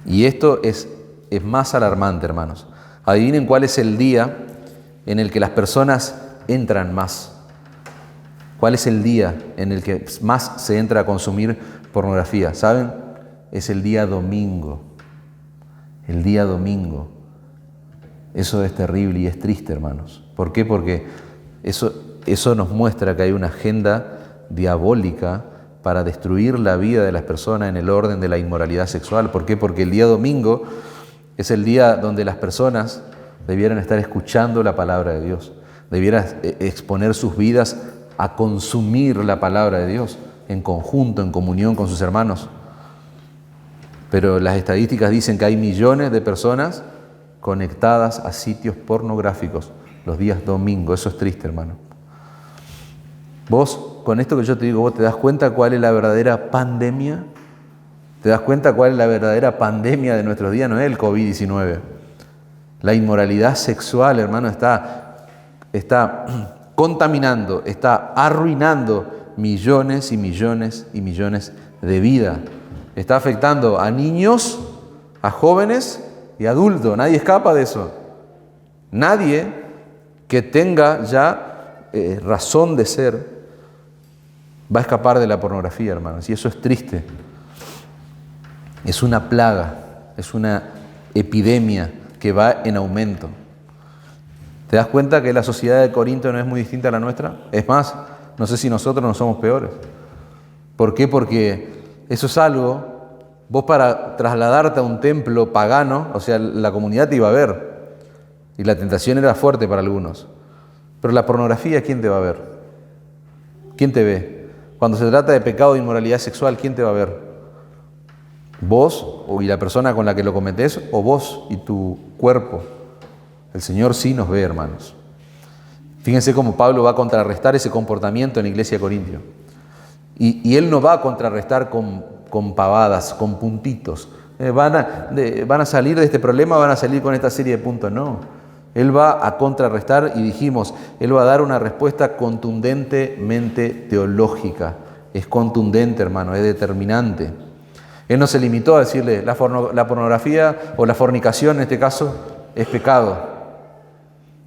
Y esto es más alarmante, hermanos. Adivinen cuál es el día en el que las personas entran más. ¿Cuál es el día en el que más se entra a consumir pornografía? ¿Saben? Es el día domingo. El día domingo. Eso es terrible y es triste, hermanos. ¿Por qué? Porque eso nos muestra que hay una agenda diabólica para destruir la vida de las personas en el orden de la inmoralidad sexual. ¿Por qué? Porque el día domingo es el día donde las personas debieran estar escuchando la palabra de Dios. Debieran exponer sus vidas a consumir la palabra de Dios en conjunto, en comunión con sus hermanos. Pero las estadísticas dicen que hay millones de personas conectadas a sitios pornográficos los días domingos. Eso es triste, hermano. Vos, con esto que yo te digo, ¿vos te das cuenta cuál es la verdadera pandemia? ¿Te das cuenta cuál es la verdadera pandemia de nuestros días? No es el COVID-19. La inmoralidad sexual, hermano, está contaminando, está arruinando millones y millones y millones de vidas. Está afectando a niños, a jóvenes y adultos. Nadie escapa de eso. Nadie que tenga ya razón de ser va a escapar de la pornografía, hermanos. Y eso es triste. Es una plaga, es una epidemia que va en aumento. ¿Te das cuenta que la sociedad de Corinto no es muy distinta a la nuestra? Es más, no sé si nosotros no somos peores. ¿Por qué? Porque eso es algo, vos para trasladarte a un templo pagano, o sea, la comunidad te iba a ver. Y la tentación era fuerte para algunos. Pero la pornografía, ¿quién te va a ver? ¿Quién te ve? Cuando se trata de pecado de inmoralidad sexual, ¿quién te va a ver? ¿Vos y la persona con la que lo cometés o vos y tu cuerpo? El Señor sí nos ve, hermanos. Fíjense cómo Pablo va a contrarrestar ese comportamiento en la iglesia de Corintio. Y él no va a contrarrestar con pavadas, con puntitos. Van a salir de este problema, van a salir con esta serie de puntos. No. Él va a contrarrestar y dijimos, él va a dar una respuesta contundentemente teológica. Es contundente, hermano, es determinante. Él no se limitó a decirle, la pornografía o la fornicación en este caso es pecado.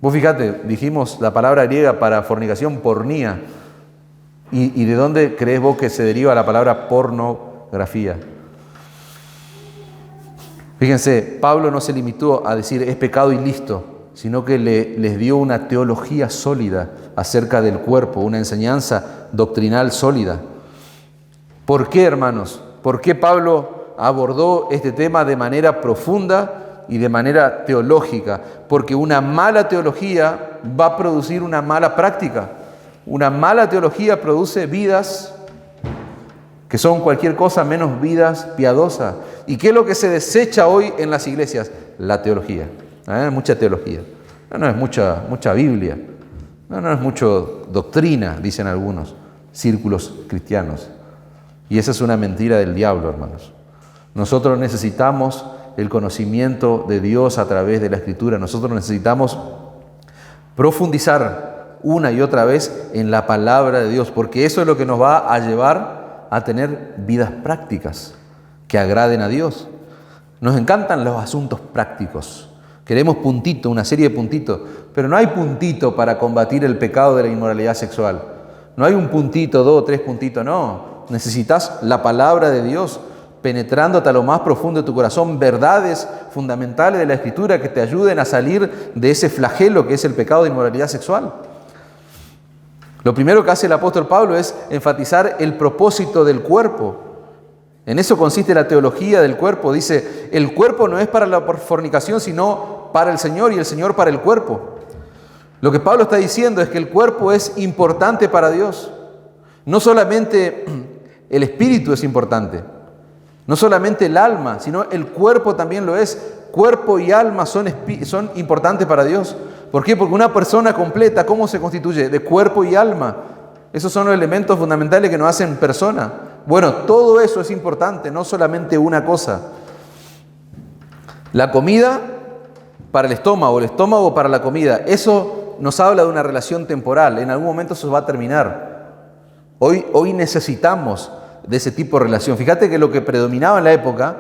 Vos fíjate, dijimos la palabra griega para fornicación, pornía. ¿Y de dónde crees vos que se deriva la palabra pornografía? Fíjense, Pablo no se limitó a decir es pecado y listo, sino que les dio una teología sólida acerca del cuerpo, una enseñanza doctrinal sólida. ¿Por qué, hermanos? ¿Por qué Pablo abordó este tema de manera profunda y de manera teológica? Porque una mala teología va a producir una mala práctica. Una mala teología produce vidas que son cualquier cosa menos vidas piadosas. ¿Y qué es lo que se desecha hoy en las iglesias? La teología. Mucha teología. No es mucha Biblia. No es mucho doctrina, dicen algunos círculos cristianos. Y esa es una mentira del diablo, hermanos. Nosotros necesitamos el conocimiento de Dios a través de la Escritura. Nosotros necesitamos profundizar una y otra vez en la palabra de Dios, porque eso es lo que nos va a llevar a tener vidas prácticas que agraden a Dios. Nos encantan los asuntos prácticos. Queremos puntito, una serie de puntitos, pero no hay puntito para combatir el pecado de la inmoralidad sexual. No hay un puntito, 2 o 3 puntitos, no. Necesitas la palabra de Dios penetrando hasta lo más profundo de tu corazón, verdades fundamentales de la Escritura que te ayuden a salir de ese flagelo que es el pecado de inmoralidad sexual. Lo primero que hace el apóstol Pablo es enfatizar el propósito del cuerpo. En eso consiste la teología del cuerpo. Dice, el cuerpo no es para la fornicación, sino para el Señor y el Señor para el cuerpo. Lo que Pablo está diciendo es que el cuerpo es importante para Dios. No solamente el espíritu es importante, no solamente el alma, sino el cuerpo también lo es. Cuerpo y alma son importantes para Dios. ¿Por qué? Porque una persona completa, ¿cómo se constituye? De cuerpo y alma. Esos son los elementos fundamentales que nos hacen persona. Bueno, todo eso es importante, no solamente una cosa. La comida para el estómago para la comida, eso nos habla de una relación temporal. En algún momento eso va a terminar. Hoy necesitamos de ese tipo de relación. Fíjate que lo que predominaba en la época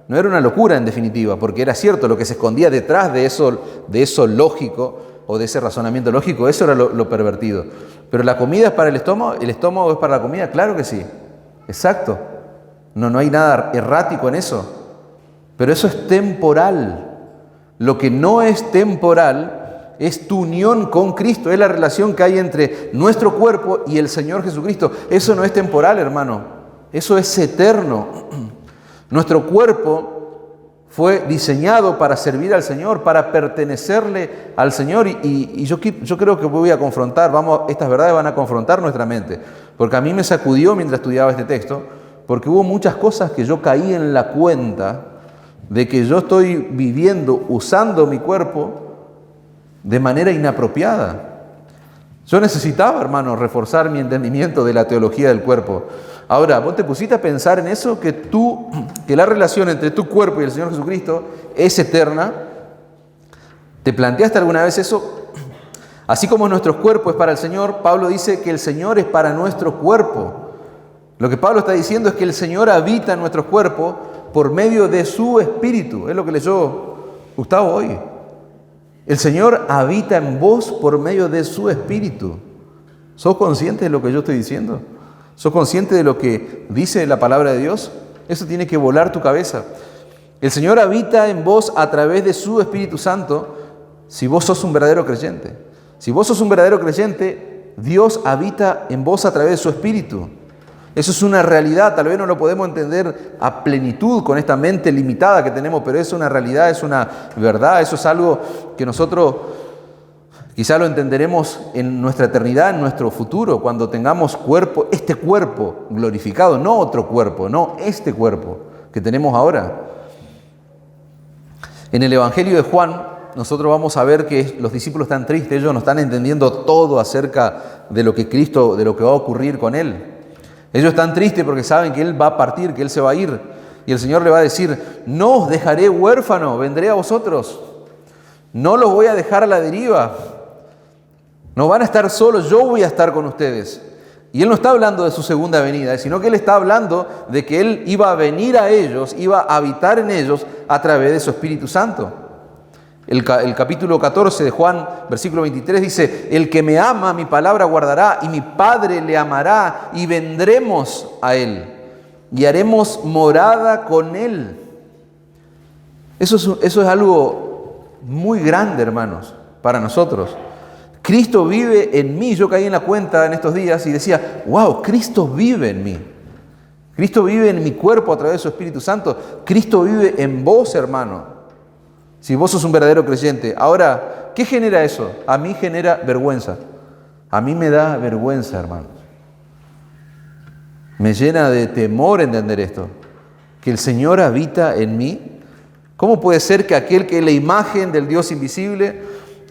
no era una locura en definitiva, porque era cierto, lo que se escondía detrás de eso lógico o de ese razonamiento lógico, eso era lo pervertido. Pero la comida es para el estómago es para la comida, claro que sí, exacto. No hay nada errático en eso, pero eso es temporal. Lo que no es temporal es tu unión con Cristo, es la relación que hay entre nuestro cuerpo y el Señor Jesucristo. Eso no es temporal, hermano, eso es eterno. Nuestro cuerpo fue diseñado para servir al Señor, para pertenecerle al Señor, y yo creo que voy a confrontar, estas verdades van a confrontar nuestra mente, porque a mí me sacudió mientras estudiaba este texto, porque hubo muchas cosas que yo caí en la cuenta de que yo estoy viviendo, usando mi cuerpo de manera inapropiada. Yo necesitaba, hermano, reforzar mi entendimiento de la teología del cuerpo. Ahora, ¿vos te pusiste a pensar en eso? Que la relación entre tu cuerpo y el Señor Jesucristo es eterna. ¿Te planteaste alguna vez eso? Así como nuestro cuerpo es para el Señor, Pablo dice que el Señor es para nuestro cuerpo. Lo que Pablo está diciendo es que el Señor habita en nuestro cuerpo por medio de su Espíritu. Es lo que leyó Gustavo hoy. El Señor habita en vos por medio de su Espíritu. ¿Sos consciente de lo que yo estoy diciendo? ¿Sos consciente de lo que dice la palabra de Dios? Eso tiene que volar tu cabeza. El Señor habita en vos a través de su Espíritu Santo si vos sos un verdadero creyente. Si vos sos un verdadero creyente, Dios habita en vos a través de su Espíritu. Eso es una realidad, tal vez no lo podemos entender a plenitud con esta mente limitada que tenemos, pero es una realidad, es una verdad, eso es algo que nosotros quizá lo entenderemos en nuestra eternidad, en nuestro futuro, cuando tengamos cuerpo, este cuerpo glorificado, no otro cuerpo, no este cuerpo que tenemos ahora. En el Evangelio de Juan, nosotros vamos a ver que los discípulos están tristes, ellos no están entendiendo todo acerca de lo que Cristo, de lo que va a ocurrir con Él. Ellos están tristes porque saben que Él va a partir, que Él se va a ir. Y el Señor le va a decir, no os dejaré huérfano, vendré a vosotros. No los voy a dejar a la deriva. No van a estar solos, yo voy a estar con ustedes. Y Él no está hablando de su segunda venida, sino que Él está hablando de que Él iba a venir a ellos, iba a habitar en ellos a través de su Espíritu Santo. El capítulo 14 de Juan, versículo 23 dice, el que me ama, mi palabra guardará, y mi Padre le amará, y vendremos a Él, y haremos morada con Él. Eso es algo muy grande, hermanos, para nosotros. Cristo vive en mí. Yo caí en la cuenta en estos días y decía, wow, Cristo vive en mí. Cristo vive en mi cuerpo a través de su Espíritu Santo. Cristo vive en vos, hermano. Si vos sos un verdadero creyente. Ahora, ¿qué genera eso? A mí genera vergüenza. A mí me da vergüenza, hermanos. Me llena de temor entender esto. Que el Señor habita en mí. ¿Cómo puede ser que aquel que es la imagen del Dios invisible,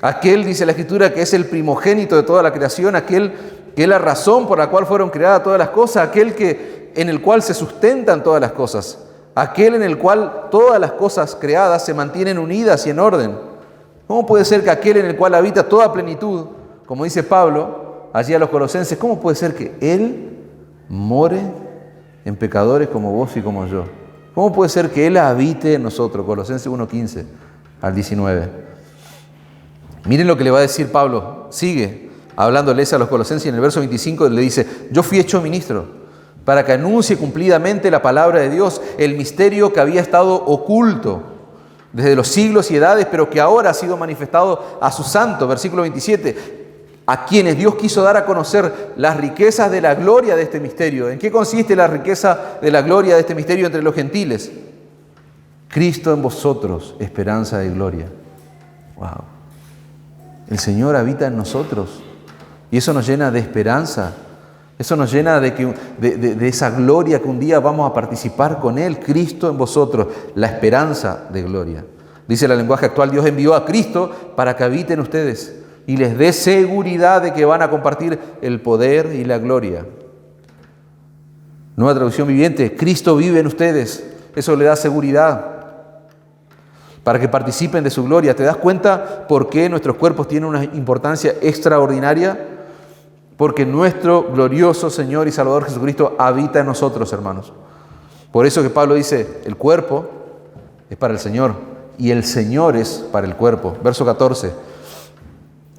aquel, dice la Escritura, que es el primogénito de toda la creación, aquel que es la razón por la cual fueron creadas todas las cosas, aquel en el cual se sustentan todas las cosas, aquel en el cual todas las cosas creadas se mantienen unidas y en orden? ¿Cómo puede ser que aquel en el cual habita toda plenitud, como dice Pablo allí a los Colosenses, cómo puede ser que Él more en pecadores como vos y como yo? ¿Cómo puede ser que Él habite en nosotros? Colosenses 1:15 al 19. Miren lo que le va a decir Pablo. Sigue hablándoles a los Colosenses y en el verso 25 le dice, yo fui hecho ministro para que anuncie cumplidamente la palabra de Dios, el misterio que había estado oculto desde los siglos y edades, pero que ahora ha sido manifestado a sus santos. Versículo 27. A quienes Dios quiso dar a conocer las riquezas de la gloria de este misterio. ¿En qué consiste la riqueza de la gloria de este misterio entre los gentiles? Cristo en vosotros, esperanza de gloria. Wow. El Señor habita en nosotros y eso nos llena de esperanza. Eso nos llena de esa gloria que un día vamos a participar con Él. Cristo en vosotros, la esperanza de gloria. Dice el lenguaje actual, Dios envió a Cristo para que habiten ustedes y les dé seguridad de que van a compartir el poder y la gloria. Nueva traducción viviente, Cristo vive en ustedes. Eso le da seguridad para que participen de su gloria. ¿Te das cuenta por qué nuestros cuerpos tienen una importancia extraordinaria? Porque nuestro glorioso Señor y Salvador Jesucristo habita en nosotros, hermanos. Por eso que Pablo dice, el cuerpo es para el Señor y el Señor es para el cuerpo. Verso 14.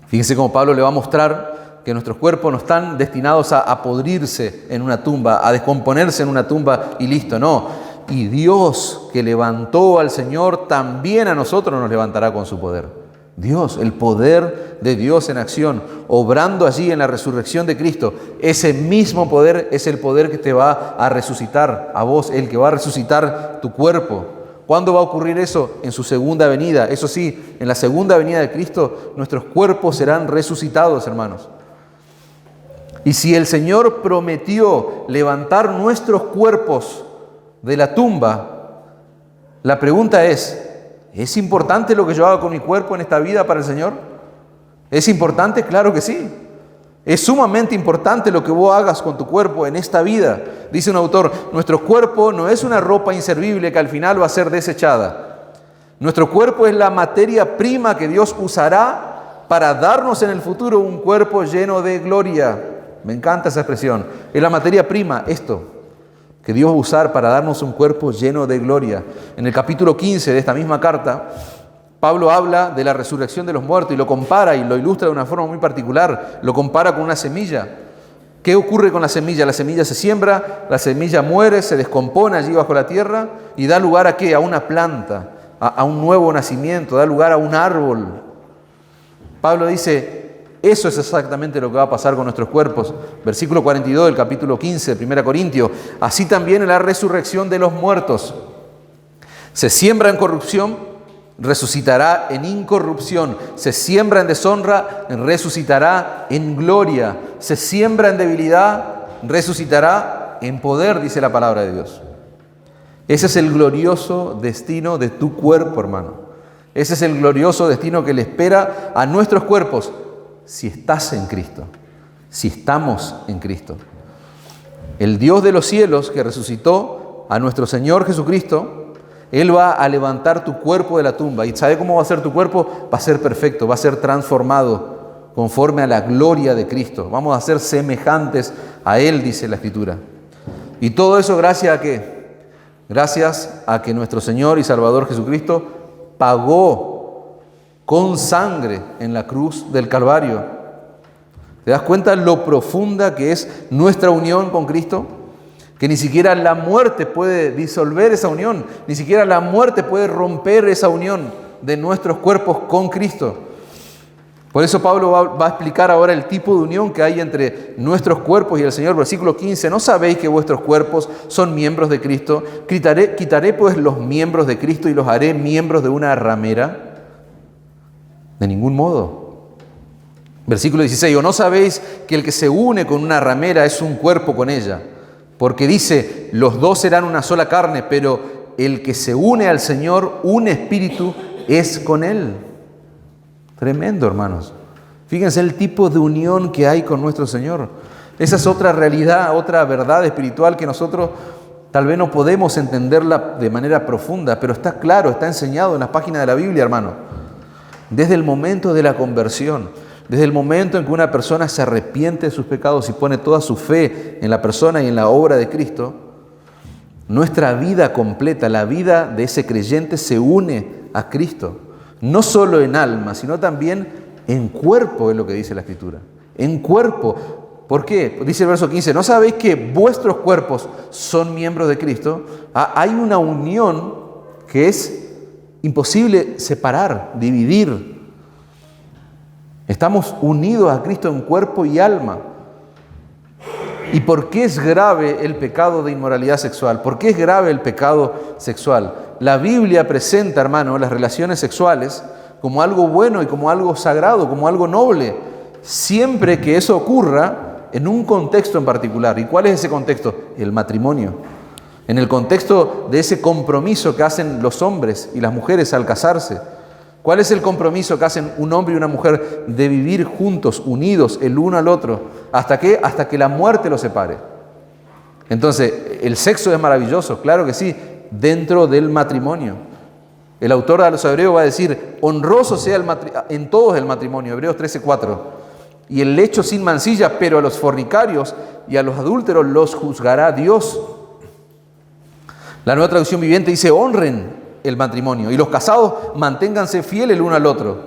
Fíjense cómo Pablo le va a mostrar que nuestros cuerpos no están destinados a podrirse en una tumba, a descomponerse en una tumba y listo, no. Y Dios que levantó al Señor, también a nosotros nos levantará con su poder. Dios, el poder de Dios en acción, obrando allí en la resurrección de Cristo. Ese mismo poder es el poder que te va a resucitar a vos, el que va a resucitar tu cuerpo. ¿Cuándo va a ocurrir eso? En su segunda venida. Eso sí, en la segunda venida de Cristo, nuestros cuerpos serán resucitados, hermanos. Y si el Señor prometió levantar nuestros cuerpos de la tumba, la pregunta ¿es importante lo que yo haga con mi cuerpo en esta vida para el Señor? ¿Es importante? Claro que sí. Es sumamente importante lo que vos hagas con tu cuerpo en esta vida. Dice un autor, nuestro cuerpo no es una ropa inservible que al final va a ser desechada. Nuestro cuerpo es la materia prima que Dios usará para darnos en el futuro un cuerpo lleno de gloria. Me encanta esa expresión. Es la materia prima, esto, que Dios va a usar para darnos un cuerpo lleno de gloria. En el capítulo 15 de esta misma carta, Pablo habla de la resurrección de los muertos y lo compara y lo ilustra de una forma muy particular. Lo compara con una semilla. ¿Qué ocurre con la semilla? La semilla se siembra, la semilla muere, se descompone allí bajo la tierra y da lugar ¿a qué? A una planta, a un nuevo nacimiento, da lugar a un árbol. Pablo dice, eso es exactamente lo que va a pasar con nuestros cuerpos. Versículo 42 del capítulo 15 de 1 Corintios. Así también en la resurrección de los muertos. Se siembra en corrupción, resucitará en incorrupción. Se siembra en deshonra, resucitará en gloria. Se siembra en debilidad, resucitará en poder, dice la palabra de Dios. Ese es el glorioso destino de tu cuerpo, hermano. Ese es el glorioso destino que le espera a nuestros cuerpos si estás en Cristo, si estamos en Cristo. El Dios de los cielos que resucitó a nuestro Señor Jesucristo, Él va a levantar tu cuerpo de la tumba. ¿Y sabe cómo va a ser tu cuerpo? Va a ser perfecto, va a ser transformado conforme a la gloria de Cristo. Vamos a ser semejantes a Él, dice la Escritura. Y todo eso gracias a ¿qué? Gracias a que nuestro Señor y Salvador Jesucristo pagó con sangre en la cruz del Calvario. ¿Te das cuenta lo profunda que es nuestra unión con Cristo? que ni siquiera la muerte puede disolver esa unión, ni siquiera la muerte puede romper esa unión de nuestros cuerpos con Cristo. Por eso Pablo va a explicar ahora el tipo de unión que hay entre nuestros cuerpos y el Señor. Versículo 15, ¿no sabéis que vuestros cuerpos son miembros de Cristo? Quitaré pues los miembros de Cristo y los haré miembros de una ramera. De ningún modo. Versículo 16, ¿o no sabéis que el que se une con una ramera es un cuerpo con ella? Porque dice, los dos serán una sola carne, pero el que se une al Señor, un espíritu es con Él. Tremendo, hermanos. Fíjense el tipo de unión que hay con nuestro Señor. Esa es otra realidad, otra verdad espiritual que nosotros tal vez no podemos entenderla de manera profunda, pero está claro, está enseñado en las páginas de la Biblia, hermano. Desde el momento de la conversión, desde el momento en que una persona se arrepiente de sus pecados y pone toda su fe en la persona y en la obra de Cristo, nuestra vida completa, la vida de ese creyente se une a Cristo. No solo en alma, sino también en cuerpo, es lo que dice la Escritura. En cuerpo. ¿Por qué? Dice el verso 15, ¿no sabéis que vuestros cuerpos son miembros de Cristo? Hay una unión que es imposible separar, dividir. Estamos unidos a Cristo en cuerpo y alma. ¿Y por qué es grave el pecado de inmoralidad sexual? ¿Por qué es grave el pecado sexual? La Biblia presenta, hermano, las relaciones sexuales como algo bueno y como algo sagrado, como algo noble, siempre que eso ocurra en un contexto en particular. ¿Y cuál es ese contexto? El matrimonio. En el contexto de ese compromiso que hacen los hombres y las mujeres al casarse. ¿Cuál es el compromiso que hacen un hombre y una mujer de vivir juntos, unidos el uno al otro? ¿Hasta qué? Hasta que la muerte los separe. Entonces, el sexo es maravilloso, claro que sí, dentro del matrimonio. El autor de los Hebreos va a decir, honroso sea en todos el matrimonio, Hebreos 13:4. Y el lecho sin mancilla, pero a los fornicarios y a los adúlteros los juzgará Dios. La Nueva Traducción Viviente dice, honren el matrimonio, y los casados manténganse fieles el uno al otro.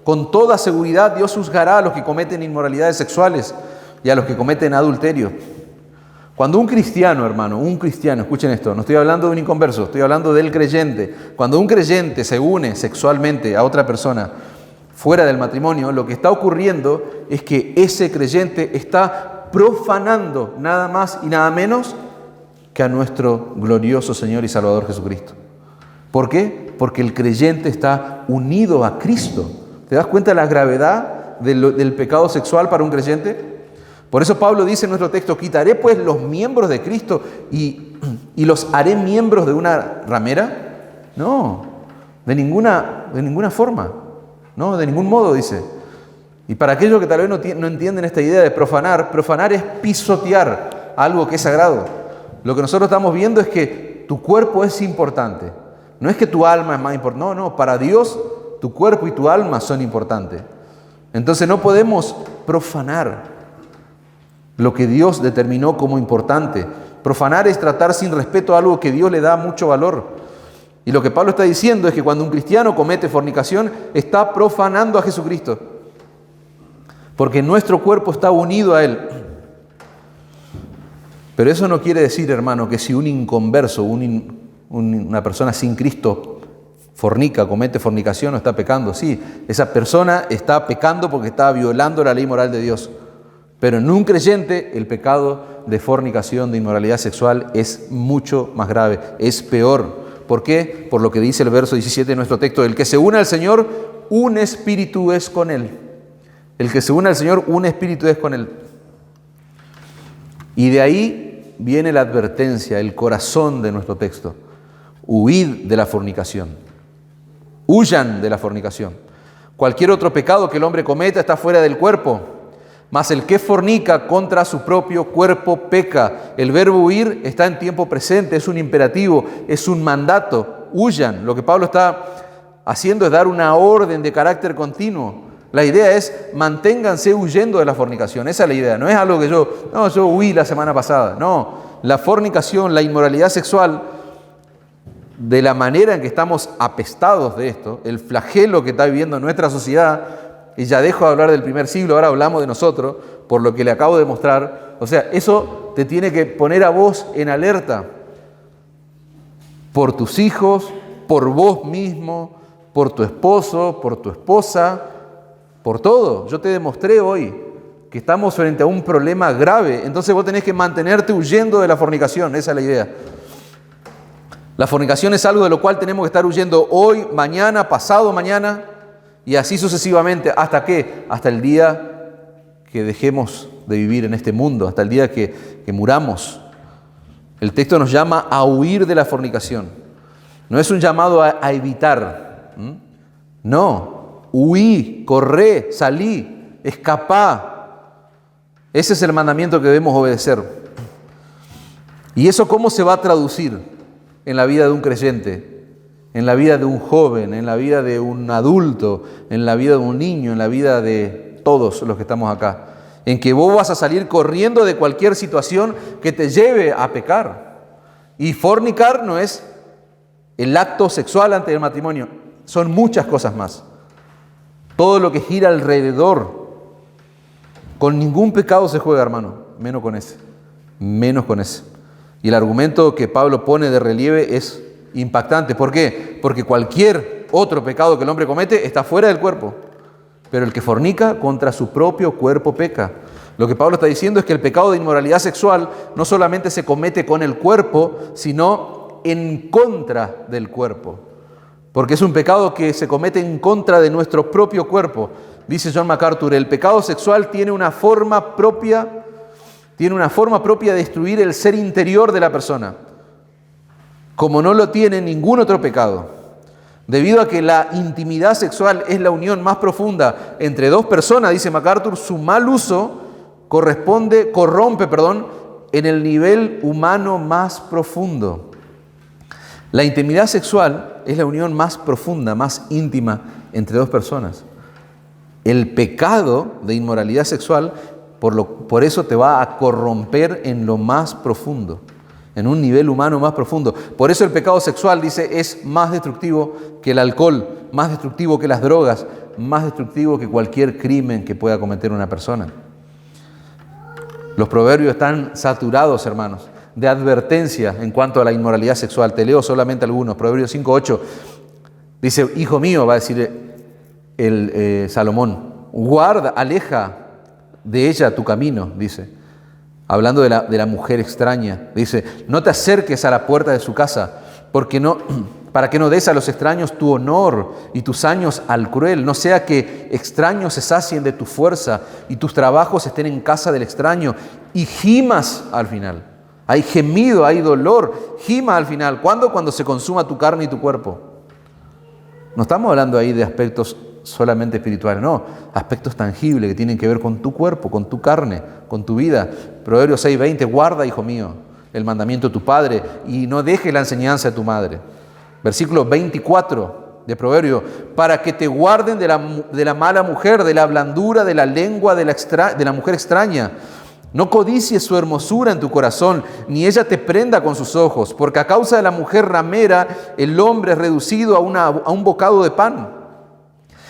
Con toda seguridad Dios juzgará a los que cometen inmoralidades sexuales y a los que cometen adulterio. Cuando un cristiano, hermano, escuchen esto, no estoy hablando de un inconverso, estoy hablando del creyente. Cuando un creyente se une sexualmente a otra persona fuera del matrimonio, lo que está ocurriendo es que ese creyente está profanando nada más y nada menos que a nuestro glorioso Señor y Salvador Jesucristo. ¿Por qué? Porque el creyente está unido a Cristo. ¿Te das cuenta de la gravedad del pecado sexual para un creyente? Por eso Pablo dice en nuestro texto, quitaré pues los miembros de Cristo y los haré miembros de una ramera. No, de ninguna forma. No, de ningún modo, dice. Y para aquellos que tal vez no entienden esta idea de profanar es pisotear algo que es sagrado. Lo que nosotros estamos viendo es que tu cuerpo es importante. No es que tu alma es más importante. No, para Dios tu cuerpo y tu alma son importantes. Entonces no podemos profanar lo que Dios determinó como importante. Profanar es tratar sin respeto a algo que Dios le da mucho valor. Y lo que Pablo está diciendo es que cuando un cristiano comete fornicación, está profanando a Jesucristo. Porque nuestro cuerpo está unido a Él. Pero eso no quiere decir, hermano, que si un inconverso, una persona sin Cristo fornica, comete fornicación o está pecando. Sí, esa persona está pecando porque está violando la ley moral de Dios. Pero en un creyente el pecado de fornicación, de inmoralidad sexual es mucho más grave, es peor. ¿Por qué? Por lo que dice el verso 17 de nuestro texto, el que se une al Señor, un espíritu es con Él. El que se une al Señor, un espíritu es con Él. Y de ahí viene la advertencia, el corazón de nuestro texto. Huid de la fornicación. Huyan de la fornicación. Cualquier otro pecado que el hombre cometa está fuera del cuerpo. Mas el que fornica contra su propio cuerpo peca. El verbo huir está en tiempo presente, es un imperativo, es un mandato. Huyan. Lo que Pablo está haciendo es dar una orden de carácter continuo. La idea es manténganse huyendo de la fornicación. Esa es la idea. No es algo que yo huí la semana pasada. No, la fornicación, la inmoralidad sexual, de la manera en que estamos apestados de esto, el flagelo que está viviendo nuestra sociedad, y ya dejo de hablar del primer siglo, ahora hablamos de nosotros, por lo que le acabo de mostrar. O sea, eso te tiene que poner a vos en alerta por tus hijos, por vos mismo, por tu esposo, por tu esposa, por todo. Yo te demostré hoy que estamos frente a un problema grave, entonces vos tenés que mantenerte huyendo de la fornicación, esa es la idea. La fornicación es algo de lo cual tenemos que estar huyendo hoy, mañana, pasado mañana, y así sucesivamente. ¿Hasta qué? Hasta el día que dejemos de vivir en este mundo, hasta el día que muramos. El texto nos llama a huir de la fornicación. No es un llamado a evitar. No, huí, corré, salí, escapá. Ese es el mandamiento que debemos obedecer. ¿Y eso cómo se va a traducir en la vida de un creyente, en la vida de un joven, en la vida de un adulto, en la vida de un niño, en la vida de todos los que estamos acá? En que vos vas a salir corriendo de cualquier situación que te lleve a pecar. Y fornicar no es el acto sexual antes del matrimonio, son muchas cosas más. Todo lo que gira alrededor. Con ningún pecado se juega, hermano, menos con ese. Menos con ese. Y el argumento que Pablo pone de relieve es impactante. ¿Por qué? Porque cualquier otro pecado que el hombre comete está fuera del cuerpo. Pero el que fornica contra su propio cuerpo peca. Lo que Pablo está diciendo es que el pecado de inmoralidad sexual no solamente se comete con el cuerpo, sino en contra del cuerpo. Porque es un pecado que se comete en contra de nuestro propio cuerpo. Dice John MacArthur, el pecado sexual tiene una forma propia de destruir el ser interior de la persona, como no lo tiene ningún otro pecado. Debido a que la intimidad sexual es la unión más profunda entre dos personas, dice MacArthur, su mal uso corrompe en el nivel humano más profundo. La intimidad sexual es la unión más profunda, más íntima entre dos personas. El pecado de inmoralidad sexual, por eso te va a corromper en lo más profundo, en un nivel humano más profundo. Por eso el pecado sexual, dice, es más destructivo que el alcohol, más destructivo que las drogas, más destructivo que cualquier crimen que pueda cometer una persona. Los proverbios están saturados, hermanos, de advertencia en cuanto a la inmoralidad sexual. Te leo solamente algunos. Proverbios 5:8 dice, hijo mío, va a decir Salomón, guarda, aleja de ella tu camino, dice, hablando de la mujer extraña. Dice, no te acerques a la puerta de su casa, para que no des a los extraños tu honor y tus años al cruel, no sea que extraños se sacien de tu fuerza y tus trabajos estén en casa del extraño y gimas al final. Hay gemido, hay dolor, gima al final. ¿Cuándo? Cuando se consuma tu carne y tu cuerpo. No estamos hablando ahí de aspectos solamente espirituales, no, aspectos tangibles que tienen que ver con tu cuerpo, con tu carne, con tu vida. Proverbios 6:20, guarda, hijo mío, el mandamiento de tu padre y no dejes la enseñanza de tu madre. Versículo 24 de Proverbios, para que te guarden de la mala mujer, de la blandura, de la lengua de la mujer extraña. No codicies su hermosura en tu corazón, ni ella te prenda con sus ojos, porque a causa de la mujer ramera el hombre es reducido a un bocado de pan.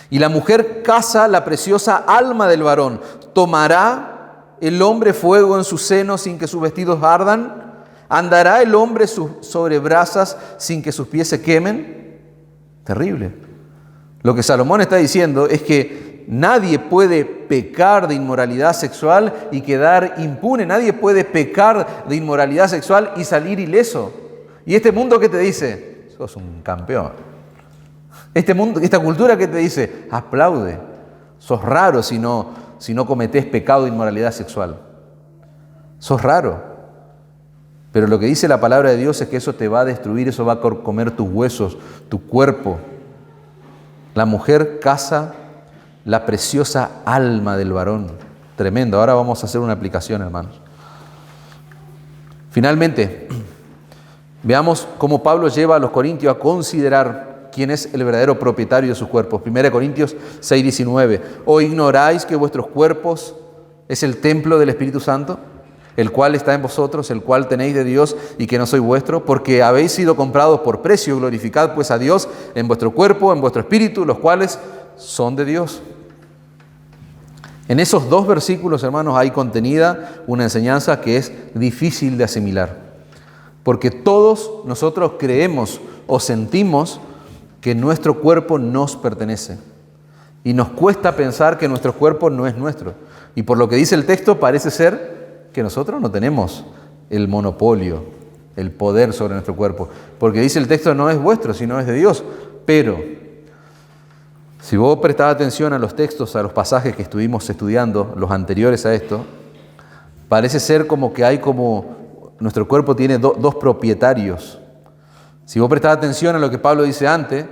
Y la mujer caza la preciosa alma del varón. ¿Tomará el hombre fuego en su seno sin que sus vestidos ardan? ¿Andará el hombre sobre brasas sin que sus pies se quemen? Terrible. Lo que Salomón está diciendo es que nadie puede pecar de inmoralidad sexual y quedar impune. Nadie puede pecar de inmoralidad sexual y salir ileso. ¿Y este mundo qué te dice? Sos un campeón. Esta cultura que te dice, aplaude, sos raro si no cometés pecado de inmoralidad sexual. Sos raro. Pero lo que dice la palabra de Dios es que eso te va a destruir, eso va a comer tus huesos, tu cuerpo. La mujer caza la preciosa alma del varón. Tremendo. Ahora vamos a hacer una aplicación, hermanos. Finalmente, veamos cómo Pablo lleva a los corintios a considerar quién es el verdadero propietario de sus cuerpos. 1 Corintios 6:19. ¿O ignoráis que vuestros cuerpos es el templo del Espíritu Santo, el cual está en vosotros, el cual tenéis de Dios y que no soy vuestro? Porque habéis sido comprados por precio. Glorificad pues a Dios en vuestro cuerpo, en vuestro espíritu, los cuales son de Dios. En esos dos versículos, hermanos, hay contenida una enseñanza que es difícil de asimilar. Porque todos nosotros creemos o sentimos que nuestro cuerpo nos pertenece. Y nos cuesta pensar que nuestro cuerpo no es nuestro. Y por lo que dice el texto, parece ser que nosotros no tenemos el monopolio, el poder sobre nuestro cuerpo. Porque dice el texto, no es vuestro, sino es de Dios. Pero, si vos prestás atención a los textos, a los pasajes que estuvimos estudiando, los anteriores a esto, parece ser como que hay nuestro cuerpo tiene dos propietarios. Si vos prestás atención a lo que Pablo dice antes,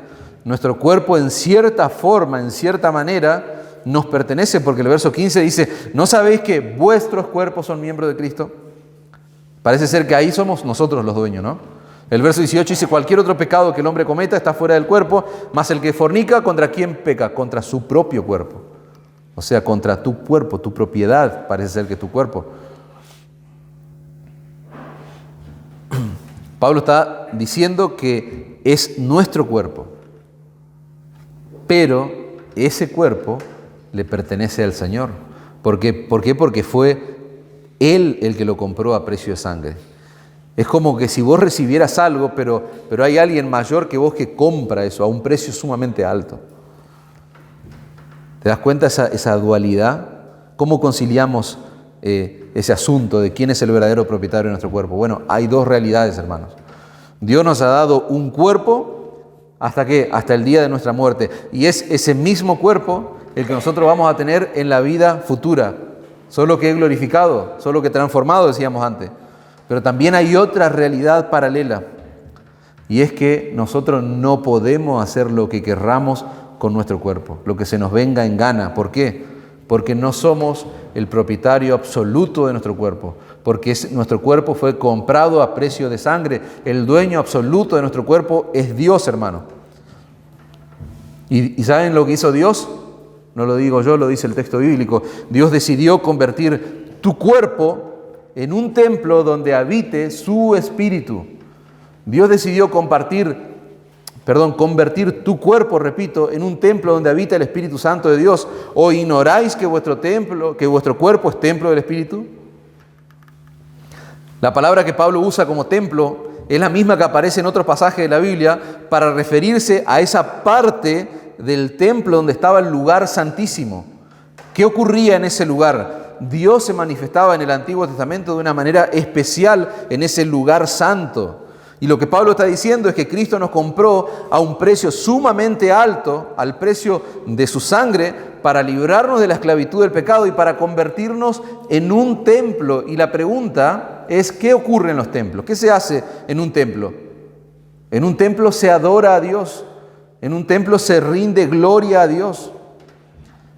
nuestro cuerpo en cierta forma, en cierta manera, nos pertenece, porque el verso 15 dice, ¿no sabéis que vuestros cuerpos son miembros de Cristo? Parece ser que ahí somos nosotros los dueños, ¿no? El verso 18 dice, cualquier otro pecado que el hombre cometa está fuera del cuerpo, mas el que fornica, ¿contra quién peca? Contra su propio cuerpo. O sea, contra tu cuerpo, tu propiedad, parece ser que tu cuerpo. Pablo está diciendo que es nuestro cuerpo, pero ese cuerpo le pertenece al Señor. ¿Por qué? Porque fue Él el que lo compró a precio de sangre. Es como que si vos recibieras algo, pero hay alguien mayor que vos que compra eso a un precio sumamente alto. ¿Te das cuenta esa dualidad? ¿Cómo conciliamos ese asunto de quién es el verdadero propietario de nuestro cuerpo? Bueno, hay dos realidades, hermanos. Dios nos ha dado un cuerpo, ¿hasta qué? Hasta el día de nuestra muerte. Y es ese mismo cuerpo el que nosotros vamos a tener en la vida futura. Solo que glorificado, solo que transformado, decíamos antes. Pero también hay otra realidad paralela. Y es que nosotros no podemos hacer lo que querramos con nuestro cuerpo, lo que se nos venga en gana. ¿Por qué? Porque no somos el propietario absoluto de nuestro cuerpo. Porque nuestro cuerpo fue comprado a precio de sangre. El dueño absoluto de nuestro cuerpo es Dios, hermano. ¿Y saben lo que hizo Dios? No lo digo yo, lo dice el texto bíblico. Dios decidió convertir tu cuerpo en un templo donde habite su espíritu. Dios decidió convertir tu cuerpo, repito, en un templo donde habita el Espíritu Santo de Dios. ¿O ignoráis que vuestro cuerpo es templo del Espíritu? La palabra que Pablo usa como templo es la misma que aparece en otros pasajes de la Biblia para referirse a esa parte del templo donde estaba el lugar santísimo. ¿Qué ocurría en ese lugar? Dios se manifestaba en el Antiguo Testamento de una manera especial en ese lugar santo. Y lo que Pablo está diciendo es que Cristo nos compró a un precio sumamente alto, al precio de su sangre, para librarnos de la esclavitud del pecado y para convertirnos en un templo. Y la pregunta es, ¿qué ocurre en los templos? ¿Qué se hace en un templo? En un templo se adora a Dios. En un templo se rinde gloria a Dios.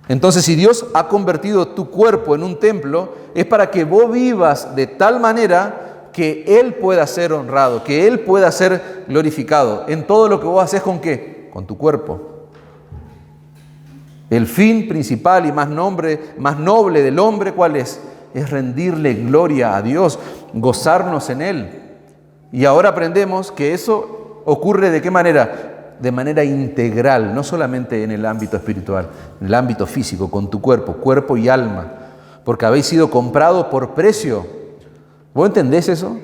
Entonces, si Dios ha convertido tu cuerpo en un templo, es para que vos vivas de tal manera que Él pueda ser honrado, que Él pueda ser glorificado en todo lo que vos haces. ¿Con qué? Con tu cuerpo. El fin principal y más noble del hombre, ¿cuál es? Es rendirle gloria a Dios, gozarnos en Él. Y ahora aprendemos que eso ocurre ¿de qué manera? De manera integral, no solamente en el ámbito espiritual, en el ámbito físico, con tu cuerpo y alma, porque habéis sido comprados por precio. ¿Vos entendés eso?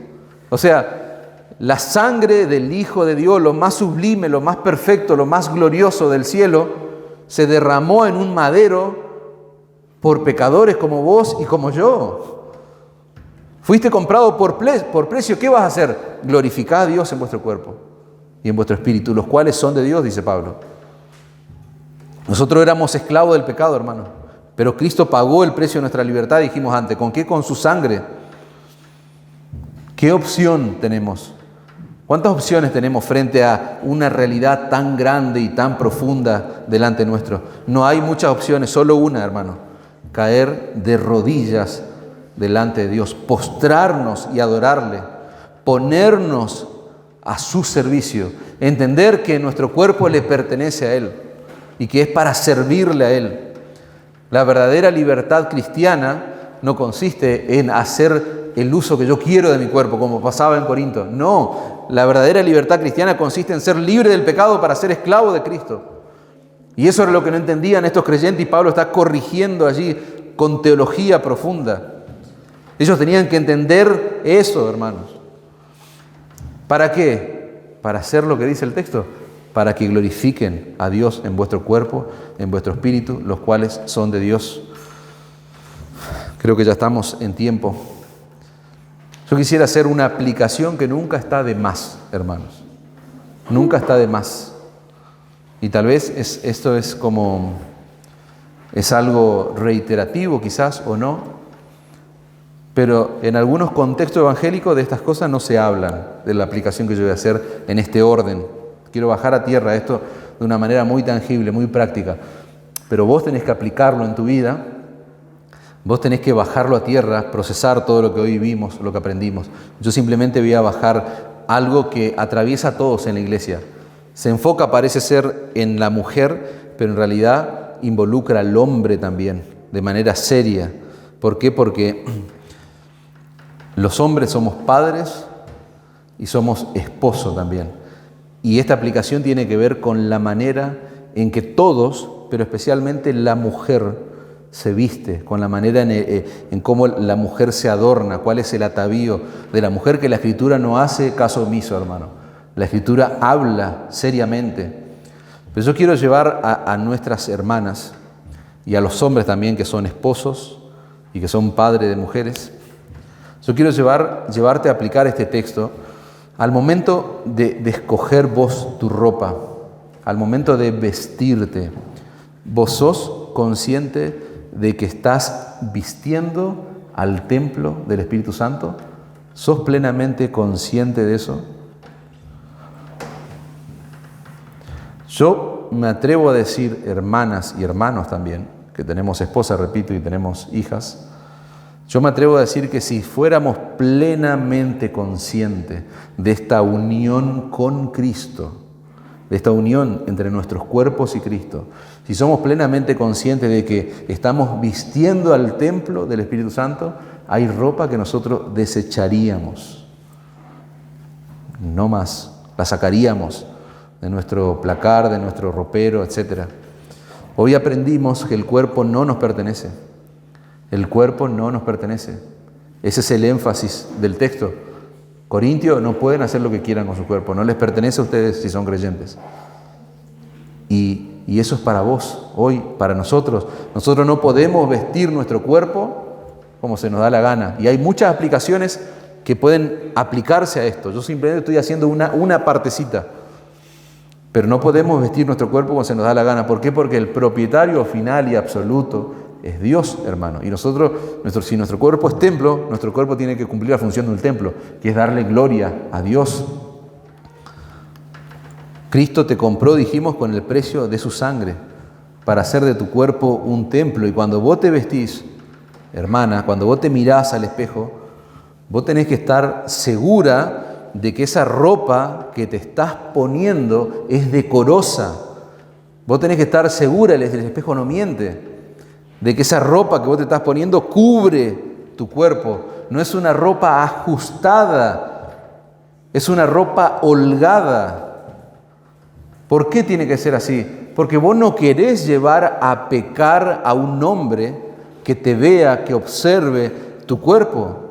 O sea, la sangre del Hijo de Dios, lo más sublime, lo más perfecto, lo más glorioso del cielo, se derramó en un madero por pecadores como vos y como yo. Fuiste comprado por precio. ¿Qué vas a hacer? Glorificad a Dios en vuestro cuerpo y en vuestro espíritu, los cuales son de Dios, dice Pablo. Nosotros éramos esclavos del pecado, hermano, pero Cristo pagó el precio de nuestra libertad, dijimos antes. ¿Con qué? Con su sangre. ¿Qué opción tenemos? ¿Cuántas opciones tenemos frente a una realidad tan grande y tan profunda delante nuestro? No hay muchas opciones, solo una, hermano. Caer de rodillas delante de Dios, postrarnos y adorarle, ponernos a su servicio, entender que nuestro cuerpo le pertenece a Él y que es para servirle a Él. La verdadera libertad cristiana no consiste en hacer el uso que yo quiero de mi cuerpo, como pasaba en Corinto. No, la verdadera libertad cristiana consiste en ser libre del pecado para ser esclavo de Cristo. Y eso era lo que no entendían estos creyentes y Pablo está corrigiendo allí con teología profunda. Ellos tenían que entender eso, hermanos. ¿Para qué? Para hacer lo que dice el texto, para que glorifiquen a Dios en vuestro cuerpo, en vuestro espíritu, los cuales son de Dios. Creo que ya estamos en tiempo. Yo quisiera hacer una aplicación que nunca está de más, hermanos. Nunca está de más. Y tal vez esto es algo reiterativo quizás o no, pero en algunos contextos evangélicos de estas cosas no se hablan, de la aplicación que yo voy a hacer en este orden. Quiero bajar a tierra esto de una manera muy tangible, muy práctica. Pero vos tenés que aplicarlo en tu vida, vos tenés que bajarlo a tierra, procesar todo lo que hoy vimos, lo que aprendimos. Yo simplemente voy a bajar algo que atraviesa a todos en la iglesia. Se enfoca, parece ser, en la mujer, pero en realidad involucra al hombre también, de manera seria. ¿Por qué? Porque los hombres somos padres y somos esposos también. Y esta aplicación tiene que ver con la manera en que todos, pero especialmente la mujer, se viste, con la manera en cómo la mujer se adorna, cuál es el atavío de la mujer, que la Escritura no hace caso omiso, hermano. La Escritura habla seriamente. Pero yo quiero llevar a nuestras hermanas y a los hombres también que son esposos y que son padres de mujeres. Yo quiero llevarte a aplicar este texto al momento de escoger vos tu ropa, al momento de vestirte. Vos sos consciente de que estás vistiendo al templo del Espíritu Santo. ¿Sos plenamente consciente de eso? Yo me atrevo a decir, hermanas y hermanos también, que tenemos esposas, repito, y tenemos hijas, yo me atrevo a decir que si fuéramos plenamente conscientes de esta unión con Cristo, de esta unión entre nuestros cuerpos y Cristo, si somos plenamente conscientes de que estamos vistiendo al templo del Espíritu Santo, hay ropa que nosotros desecharíamos, no más, la sacaríamos de nuestro placar, de nuestro ropero, etc. Hoy aprendimos que el cuerpo no nos pertenece. El cuerpo no nos pertenece. Ese es el énfasis del texto. Corintios no pueden hacer lo que quieran con su cuerpo, no les pertenece a ustedes si son creyentes. Y eso es para vos, hoy, para nosotros. Nosotros no podemos vestir nuestro cuerpo como se nos da la gana. Y hay muchas aplicaciones que pueden aplicarse a esto. Yo simplemente estoy haciendo una partecita. Pero no podemos vestir nuestro cuerpo como se nos da la gana. ¿Por qué? Porque el propietario final y absoluto es Dios, hermano. Y nosotros, si nuestro cuerpo es templo, nuestro cuerpo tiene que cumplir la función del templo, que es darle gloria a Dios. Cristo te compró, dijimos, con el precio de su sangre, para hacer de tu cuerpo un templo. Y cuando vos te vestís, hermana, cuando vos te mirás al espejo, vos tenés que estar segura de que esa ropa que te estás poniendo es decorosa. Vos tenés que estar segura, el espejo no miente, de que esa ropa que vos te estás poniendo cubre tu cuerpo. No es una ropa ajustada, es una ropa holgada. ¿Por qué tiene que ser así? Porque vos no querés llevar a pecar a un hombre que te vea, que observe tu cuerpo.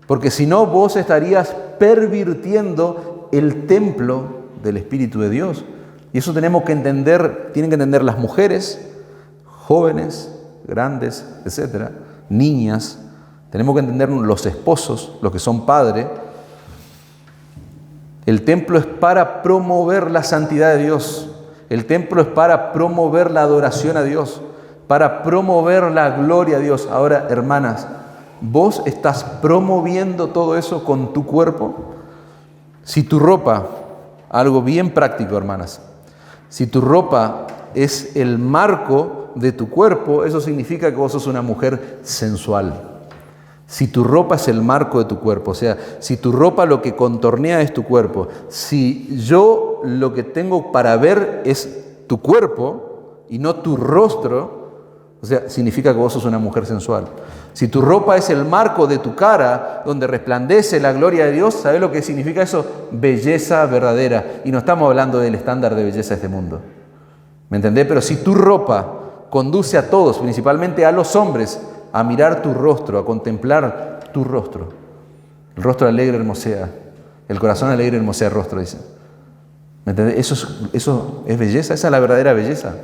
Porque si no, vos estarías pervirtiendo el templo del Espíritu de Dios. Y eso tenemos que entender, tienen que entender las mujeres, jóvenes, grandes, etcétera, niñas. Tenemos que entender los esposos, los que son padres. El templo es para promover la santidad de Dios. El templo es para promover la adoración a Dios, para promover la gloria a Dios. Ahora, hermanas, ¿vos estás promoviendo todo eso con tu cuerpo? Si tu ropa, algo bien práctico, hermanas, si tu ropa es el marco de tu cuerpo, eso significa que vos sos una mujer sensual. Si tu ropa es el marco de tu cuerpo, o sea, si tu ropa lo que contornea es tu cuerpo, si yo lo que tengo para ver es tu cuerpo y no tu rostro, o sea, significa que vos sos una mujer sensual. Si tu ropa es el marco de tu cara, donde resplandece la gloria de Dios, ¿sabés lo que significa eso? Belleza verdadera. Y no estamos hablando del estándar de belleza de este mundo. ¿Me entendés? Pero si tu ropa conduce a todos, principalmente a los hombres, a mirar tu rostro, a contemplar tu rostro. El rostro alegre hermosea, el corazón alegre hermosea el rostro, dice. ¿Me entendés? Eso es belleza, esa es la verdadera belleza.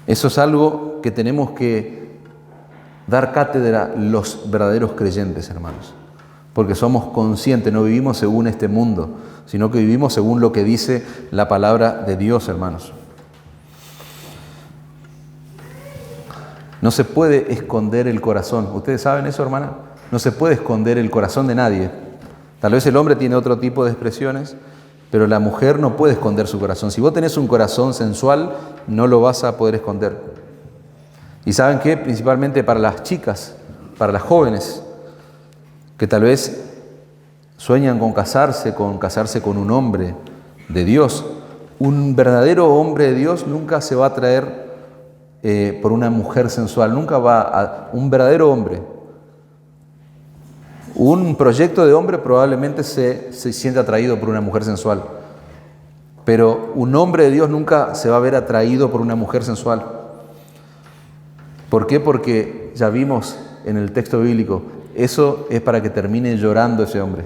Eso es algo que tenemos que dar cátedra los verdaderos creyentes, hermanos. Porque somos conscientes, no vivimos según este mundo, sino que vivimos según lo que dice la palabra de Dios, hermanos. No se puede esconder el corazón. ¿Ustedes saben eso, hermana? No se puede esconder el corazón de nadie. Tal vez el hombre tiene otro tipo de expresiones, pero la mujer no puede esconder su corazón. Si vos tenés un corazón sensual, no lo vas a poder esconder. ¿Y saben qué? Principalmente para las chicas, para las jóvenes, que tal vez sueñan con casarse con un hombre de Dios. Un verdadero hombre de Dios nunca se va a atraer por una mujer sensual, nunca va a... Un verdadero hombre, un proyecto de hombre probablemente se siente atraído por una mujer sensual, pero un hombre de Dios nunca se va a ver atraído por una mujer sensual. ¿Por qué? Porque ya vimos en el texto bíblico, eso es para que termine llorando ese hombre,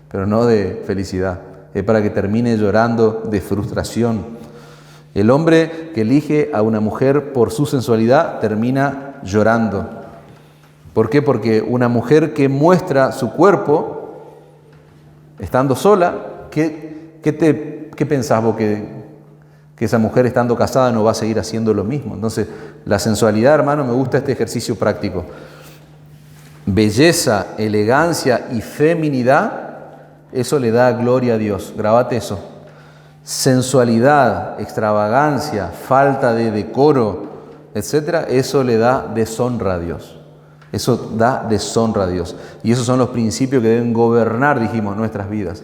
pero no de felicidad, es para que termine llorando de frustración. El hombre que elige a una mujer por su sensualidad termina llorando. ¿Por qué? Porque una mujer que muestra su cuerpo estando sola, ¿qué pensás vos que esa mujer estando casada no va a seguir haciendo lo mismo? Entonces, la sensualidad, hermano, me gusta este ejercicio práctico. Belleza, elegancia y feminidad, eso le da gloria a Dios. Grabate eso. Sensualidad, extravagancia, falta de decoro, etcétera, eso le da deshonra a Dios. Eso da deshonra a Dios. Y esos son los principios que deben gobernar, dijimos, nuestras vidas.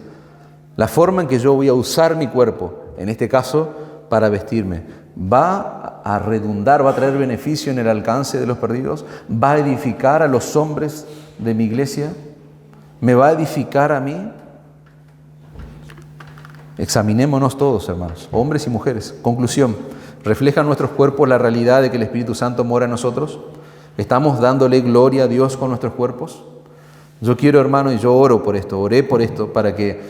La forma en que yo voy a usar mi cuerpo, en este caso, para vestirme, va a redundar, va a traer beneficio en el alcance de los perdidos, va a edificar a los hombres de mi iglesia, me va a edificar a mí. Examinémonos todos, hermanos, hombres y mujeres. Conclusión, ¿reflejan nuestros cuerpos la realidad de que el Espíritu Santo mora en nosotros? ¿Estamos dándole gloria a Dios con nuestros cuerpos? Yo quiero, hermano, y yo oré por esto, para que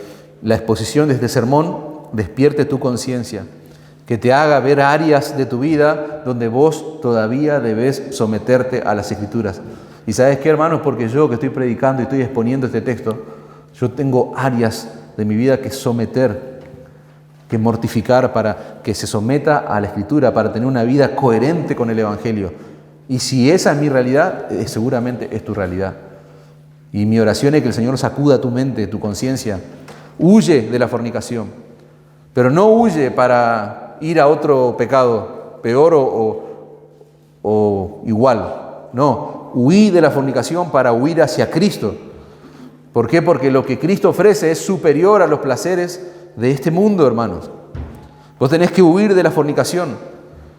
la exposición de este sermón despierte tu conciencia, que te haga ver áreas de tu vida donde vos todavía debes someterte a las Escrituras. ¿Y sabes qué, hermanos? Porque yo que estoy predicando y estoy exponiendo este texto, yo tengo áreas de mi vida que someter, que mortificar para que se someta a la Escritura, para tener una vida coherente con el Evangelio. Y si esa es mi realidad, seguramente es tu realidad. Y mi oración es que el Señor sacuda tu mente, tu conciencia. Huye de la fornicación, pero no huye para ir a otro pecado peor o igual. No, huí de la fornicación para huir hacia Cristo. ¿Por qué? Porque lo que Cristo ofrece es superior a los placeres de este mundo, hermanos. Vos tenés que huir de la fornicación,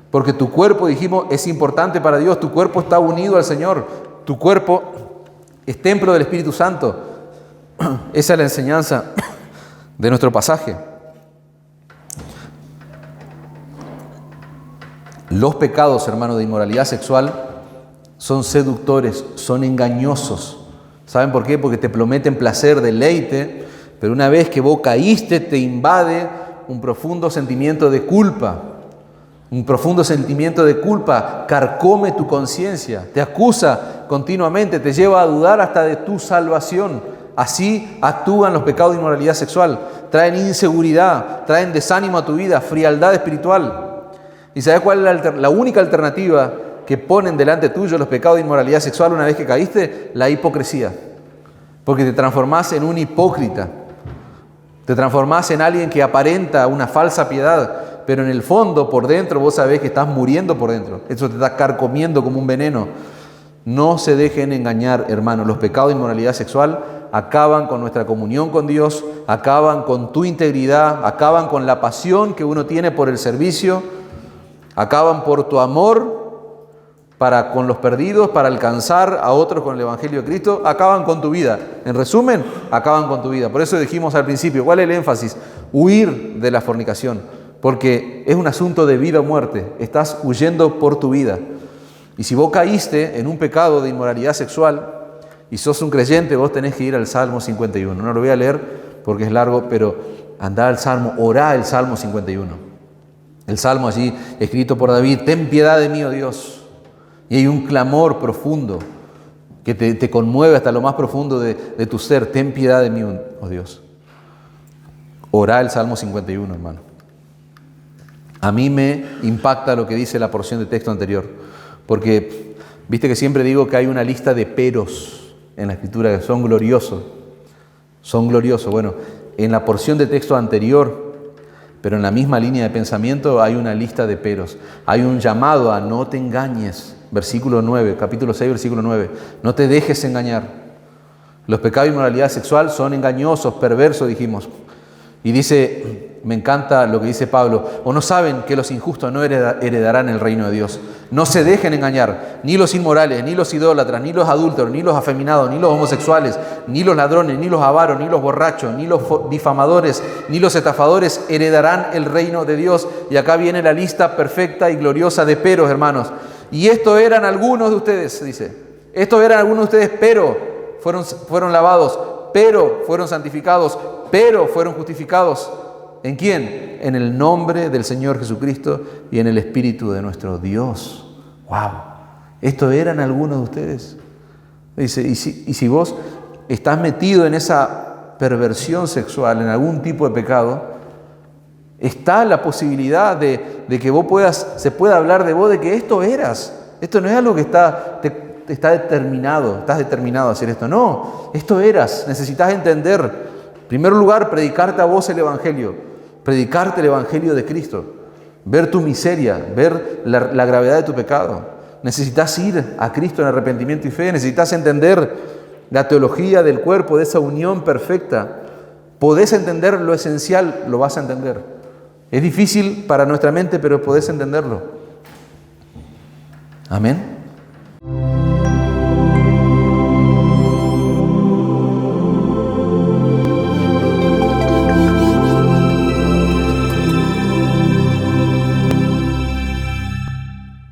porque tu cuerpo, dijimos, es importante para Dios. Tu cuerpo está unido al Señor. Tu cuerpo es templo del Espíritu Santo. Esa es la enseñanza de nuestro pasaje. Los pecados, hermanos, de inmoralidad sexual son seductores, son engañosos. ¿Saben por qué? Porque te prometen placer, deleite, pero una vez que vos caíste te invade un profundo sentimiento de culpa. Un profundo sentimiento de culpa carcome tu conciencia, te acusa continuamente, te lleva a dudar hasta de tu salvación. Así actúan los pecados de inmoralidad sexual. Traen inseguridad, traen desánimo a tu vida, frialdad espiritual. ¿Y sabes cuál es la única alternativa que ponen delante tuyo los pecados de inmoralidad sexual una vez que caíste? La hipocresía. Porque te transformás en un hipócrita. Te transformás en alguien que aparenta una falsa piedad, pero en el fondo, por dentro, vos sabés que estás muriendo por dentro. Eso te está carcomiendo como un veneno. No se dejen engañar, hermanos. Los pecados de inmoralidad sexual acaban con nuestra comunión con Dios, acaban con tu integridad, acaban con la pasión que uno tiene por el servicio, acaban por tu amor para con los perdidos, para alcanzar a otros con el Evangelio de Cristo, acaban con tu vida. En resumen, acaban con tu vida. Por eso dijimos al principio, ¿cuál es el énfasis? Huir de la fornicación. porque es un asunto de vida o muerte. Estás huyendo por tu vida. Y si vos caíste en un pecado de inmoralidad sexual y sos un creyente, vos tenés que ir al Salmo 51. No lo voy a leer porque es largo, pero andá al Salmo, orá el Salmo 51. El Salmo allí escrito por David: ten piedad de mí, oh Dios. Y hay un clamor profundo que te conmueve hasta lo más profundo de tu ser. Ten piedad de mí, oh Dios. Orá el Salmo 51, hermano. A mí me impacta lo que dice la porción de texto anterior, porque viste que siempre digo que hay una lista de peros en la Escritura que son gloriosos. Son gloriosos. Bueno, en la porción de texto anterior, pero en la misma línea de pensamiento, hay una lista de peros. Hay un llamado a no te engañes. Versículo 9, capítulo 6, versículo 9. No te dejes engañar. Los pecados de inmoralidad sexual son engañosos, perversos, dijimos. Y dice, me encanta lo que dice Pablo: ¿o no saben que los injustos no heredarán el reino de Dios? No se dejen engañar, ni los inmorales, ni los idólatras, ni los adúlteros, ni los afeminados, ni los homosexuales, ni los ladrones, ni los avaros, ni los borrachos, ni los difamadores, ni los estafadores heredarán el reino de Dios. Y acá viene la lista perfecta y gloriosa de peros, hermanos. Y estos eran algunos de ustedes, dice. Estos eran algunos de ustedes, pero fueron lavados, pero fueron santificados, pero fueron justificados. ¿En quién? En el nombre del Señor Jesucristo y en el Espíritu de nuestro Dios. ¡Wow! Estos eran algunos de ustedes. Dice, y si vos estás metido en esa perversión sexual, en algún tipo de pecado, está la posibilidad de que se pueda hablar de vos, de que esto eras. Esto no es algo que está determinado, estás determinado a hacer esto. No, esto eras. Necesitas entender, en primer lugar, predicarte a vos el Evangelio, predicarte el Evangelio de Cristo, ver tu miseria, ver la gravedad de tu pecado. Necesitas ir a Cristo en arrepentimiento y fe, necesitas entender la teología del cuerpo, de esa unión perfecta. Podés entender lo esencial, lo vas a entender. Es difícil para nuestra mente, pero podés entenderlo. Amén.